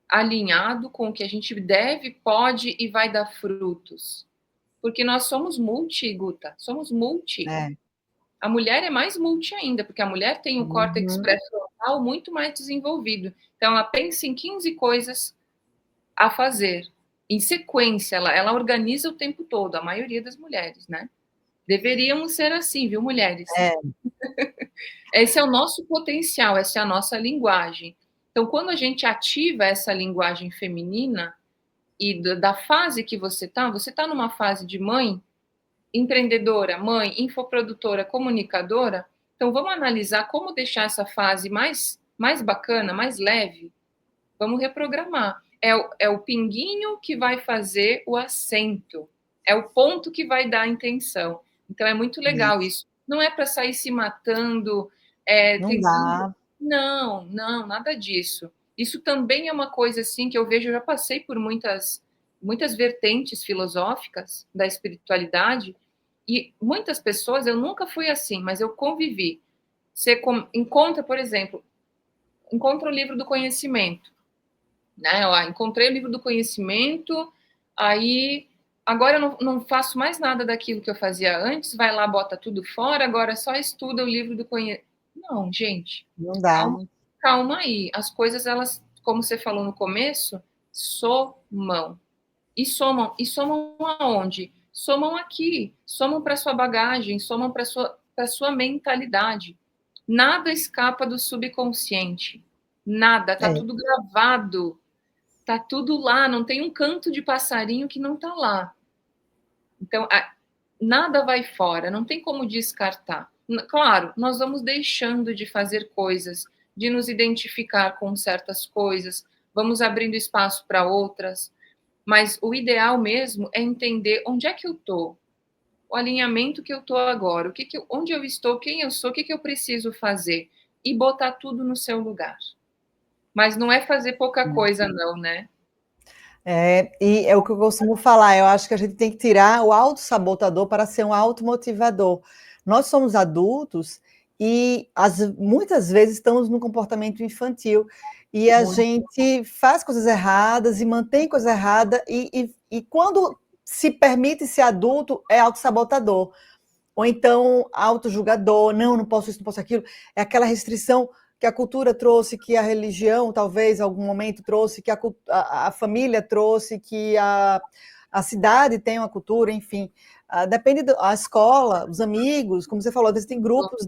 alinhado com o que a gente deve, pode e vai dar frutos. Porque nós somos multi, Guta, somos multi.
É.
A mulher é mais multi ainda, porque a mulher tem o córtex
Uhum.
pré-frontal muito mais desenvolvido. Então, ela pensa em 15 coisas a fazer. Em sequência, ela organiza o tempo todo, a maioria das mulheres, né? Deveríamos ser assim, viu, mulheres?
É,
Esse é o nosso potencial, essa é a nossa linguagem. Então, quando a gente ativa essa linguagem feminina e da fase que você está numa fase de mãe, empreendedora, mãe, infoprodutora, comunicadora, então vamos analisar como deixar essa fase mais bacana, mais leve. Vamos reprogramar. É o pinguinho que vai fazer o acento. É o ponto que vai dar a intenção. Então é muito legal
isso.
isso. Não é para sair se matando,
Não
tentando.
dá.
Não, não, nada disso. Isso também é uma coisa assim que eu vejo, eu já passei por muitas vertentes filosóficas da espiritualidade e muitas pessoas, eu nunca fui assim, mas eu convivi. Você encontra, por exemplo, encontra o livro do conhecimento, né? Ó, encontrei o livro do conhecimento, aí agora eu não faço mais nada daquilo que eu fazia antes, vai lá, bota tudo fora, agora só estuda o livro do conhecimento. Não, gente,
Não dá.
calma aí. As coisas, elas como você falou no começo, somam. E somam aonde? Somam aqui, somam para sua bagagem, somam para sua mentalidade. Nada escapa do subconsciente. Nada, tá tudo gravado. Tá tudo lá, não tem um canto de passarinho que não tá lá. Então, nada vai fora, não tem como descartar. Claro, nós vamos deixando de fazer coisas, de nos identificar com certas coisas, vamos abrindo espaço para outras, mas o ideal mesmo é entender onde é que eu estou, o alinhamento que eu estou agora, onde eu estou, quem eu sou, o que eu preciso fazer, e botar tudo no seu lugar. Mas não é fazer pouca coisa, não, né?
E é o que eu costumo falar, eu acho que a gente tem que tirar o autossabotador para ser um automotivador. Nós somos adultos e muitas vezes estamos no comportamento infantil e a gente faz coisas erradas e mantém coisa errada e quando se permite ser adulto é autossabotador. Ou então autojulgador, não posso isso, não posso aquilo. É aquela restrição que a cultura trouxe, que a religião, talvez, em algum momento trouxe, que a família trouxe, que a cidade tem uma cultura, enfim. Depende da escola, os amigos, como você falou, às vezes tem grupos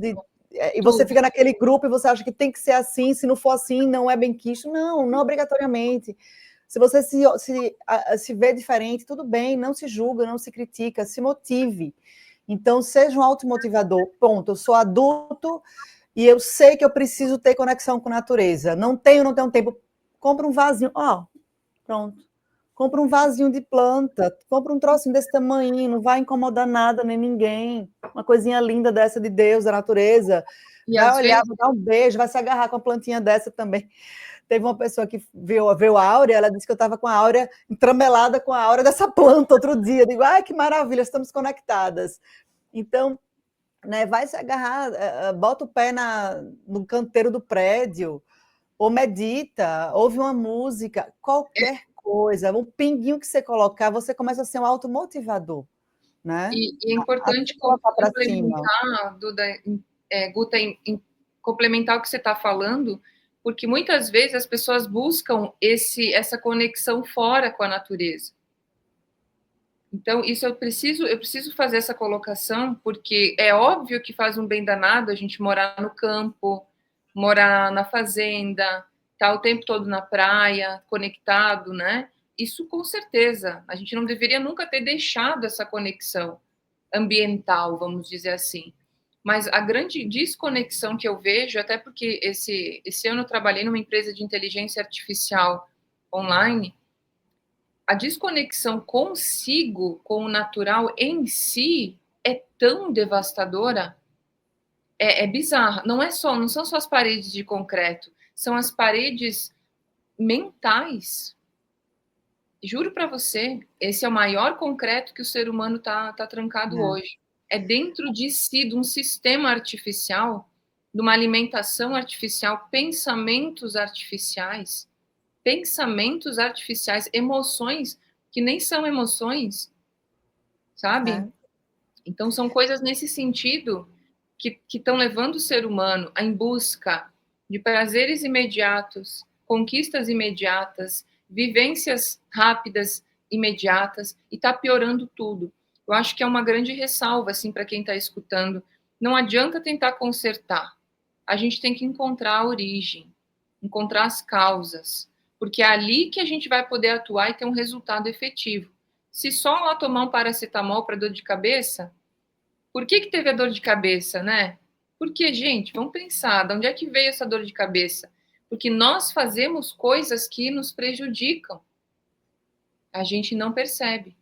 e você fica naquele grupo e você acha que tem que ser assim, se não for assim, não é bem quisto. Não obrigatoriamente. Se você se vê diferente, tudo bem, não se julga, não se critica, se motive. Então, seja um automotivador. Ponto. Eu sou adulto e eu sei que eu preciso ter conexão com a natureza. Não tenho tempo. Compra um vasinho. Pronto. Compra um vasinho de planta. Compra um trocinho desse tamanho. Não vai incomodar nada nem ninguém. Uma coisinha linda dessa de Deus, da natureza. Vai olhar, vai dar um beijo, vai se agarrar com uma plantinha dessa também. Teve uma pessoa que viu a áurea, ela disse que eu estava com a áurea entramelada com a áurea dessa planta outro dia. Eu digo, que maravilha, estamos conectadas. Então, né, vai se agarrar, bota o pé no canteiro do prédio, ou medita, ouve uma música, qualquer coisa, um pinguinho que você colocar, você começa a ser um automotivador. Né?
E é importante complementar, Duda, Guta, complementar o que você está falando, porque muitas vezes as pessoas buscam essa conexão fora com a natureza. Então, isso eu preciso fazer essa colocação, porque é óbvio que faz um bem danado a gente morar no campo, morar na fazenda, estar o tempo todo na praia, conectado, né? Isso com certeza. A gente não deveria nunca ter deixado essa conexão ambiental, vamos dizer assim. Mas a grande desconexão que eu vejo, até porque esse ano eu trabalhei numa empresa de inteligência artificial online, a desconexão consigo, com o natural em si, é tão devastadora, é bizarra. Não são só as paredes de concreto, são as paredes mentais. Juro para você, esse é o maior concreto que o ser humano tá trancado hoje. É dentro de si, de um sistema artificial, de uma alimentação artificial, pensamentos artificiais, emoções que nem são emoções, sabe? Então, são coisas nesse sentido que estão levando o ser humano em busca de prazeres imediatos, conquistas imediatas, vivências rápidas, imediatas, e está piorando tudo. Eu acho que é uma grande ressalva, assim, para quem está escutando. Não adianta tentar consertar. A gente tem que encontrar a origem, encontrar as causas, porque é ali que a gente vai poder atuar e ter um resultado efetivo. Se só lá tomar um paracetamol para dor de cabeça, por que teve a dor de cabeça, né? Porque, gente, vamos pensar, de onde é que veio essa dor de cabeça? Porque nós fazemos coisas que nos prejudicam. A gente não percebe.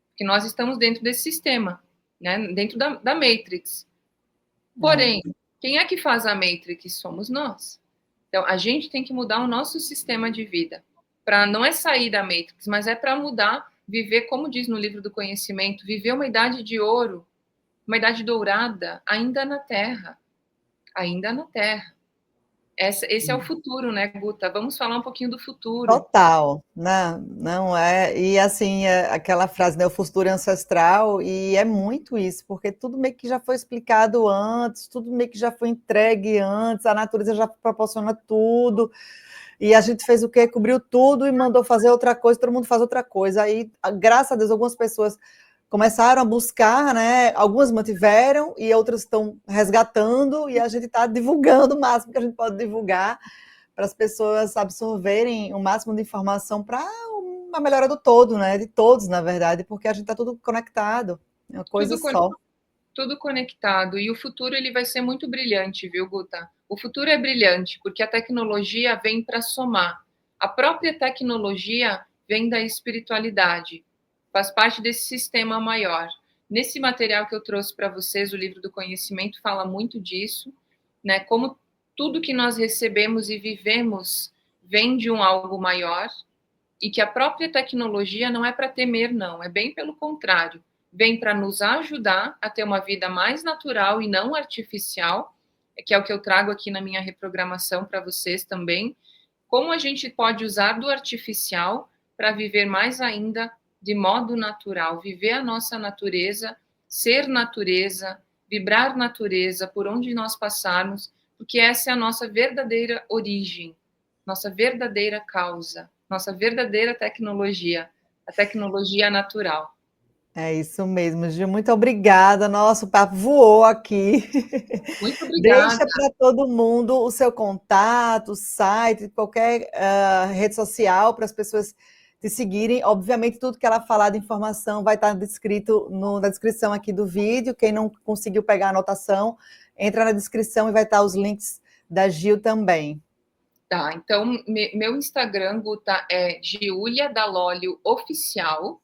Porque nós estamos dentro desse sistema, né? Dentro da Matrix. Porém, quem é que faz a Matrix? Somos nós. Então, a gente tem que mudar o nosso sistema de vida. Não é sair da Matrix, mas é para mudar, viver, como diz no livro do conhecimento, viver uma idade de ouro, uma idade dourada, ainda na Terra. Ainda na Terra. Esse é o futuro, né, Guta? Vamos falar um pouquinho do futuro.
Total, não é, e assim, aquela frase, né, o futuro é ancestral, e é muito isso, porque tudo meio que já foi explicado antes, tudo meio que já foi entregue antes, a natureza já proporciona tudo, e a gente fez o quê? Cobriu tudo e mandou fazer outra coisa, todo mundo faz outra coisa. Aí, graças a Deus, algumas pessoas começaram a buscar, né? Algumas mantiveram e outras estão resgatando, e a gente está divulgando o máximo que a gente pode divulgar para as pessoas absorverem o máximo de informação para uma melhora do todo, né? De todos, na verdade, porque a gente está tudo conectado, é uma coisa só.
Tudo conectado. E o futuro ele vai ser muito brilhante, viu, Guta? O futuro é brilhante porque a tecnologia vem para somar. A própria tecnologia vem da espiritualidade, faz parte desse sistema maior. Nesse material que eu trouxe para vocês, o livro do conhecimento fala muito disso, né? Como tudo que nós recebemos e vivemos vem de um algo maior, e que a própria tecnologia não é para temer, não, é bem pelo contrário. Vem para nos ajudar a ter uma vida mais natural e não artificial, que é o que eu trago aqui na minha reprogramação para vocês também. Como a gente pode usar do artificial para viver mais ainda de modo natural, viver a nossa natureza, ser natureza, vibrar natureza por onde nós passarmos, porque essa é a nossa verdadeira origem, nossa verdadeira causa, nossa verdadeira tecnologia, a tecnologia natural.
É isso mesmo, Gil. Muito obrigada. Nossa, o papo voou aqui.
Muito obrigada.
Deixa para todo mundo o seu contato, o site, qualquer rede social para as pessoas te seguirem. Obviamente, tudo que ela falar de informação vai estar descrito na descrição aqui do vídeo. Quem não conseguiu pegar a anotação, entra na descrição e vai estar os links da Gil também.
Tá, então meu Instagram, Guta, é Giulia Dalólio Oficial,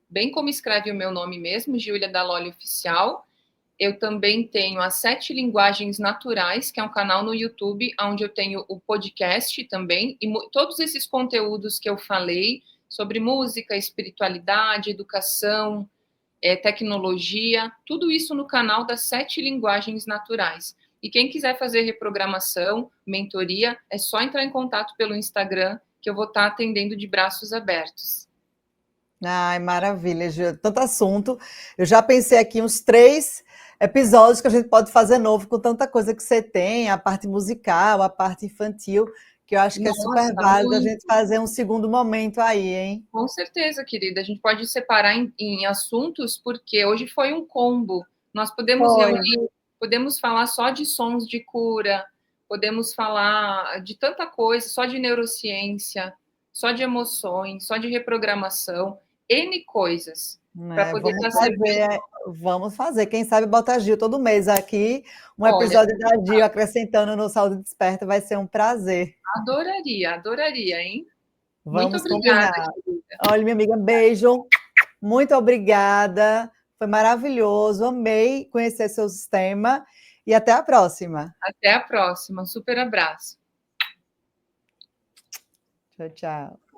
bem como escreve o meu nome mesmo, Giulia Dalólio Oficial. Eu também tenho as 7 Linguagens Naturais, que é um canal no YouTube, onde eu tenho o podcast também, e todos esses conteúdos que eu falei sobre música, espiritualidade, educação, tecnologia, tudo isso no canal das 7 Linguagens Naturais. E quem quiser fazer reprogramação, mentoria, é só entrar em contato pelo Instagram, que eu vou estar atendendo de braços abertos.
Ai, maravilha, Gil. Tanto assunto. Eu já pensei aqui uns 3 episódios que a gente pode fazer novo com tanta coisa que você tem, a parte musical, a parte infantil, que eu acho que é super válido a gente fazer um segundo momento aí, hein?
Com certeza, querida. A gente pode separar em assuntos, porque hoje foi um combo. Nós podemos reunir, podemos falar só de sons de cura, podemos falar de tanta coisa, só de neurociência, só de emoções, só de reprogramação, N coisas. Para poder estar servindo.
Vamos fazer. Quem sabe bota a Gil todo mês aqui, um episódio da Gil acrescentando no Saúde Desperta, vai ser um prazer.
Adoraria, hein?
Vamos combinar. Olha, minha amiga, beijo. Muito obrigada. Foi maravilhoso. Amei conhecer seu sistema. E até a próxima.
Até a próxima. Um super abraço.
Tchau, tchau.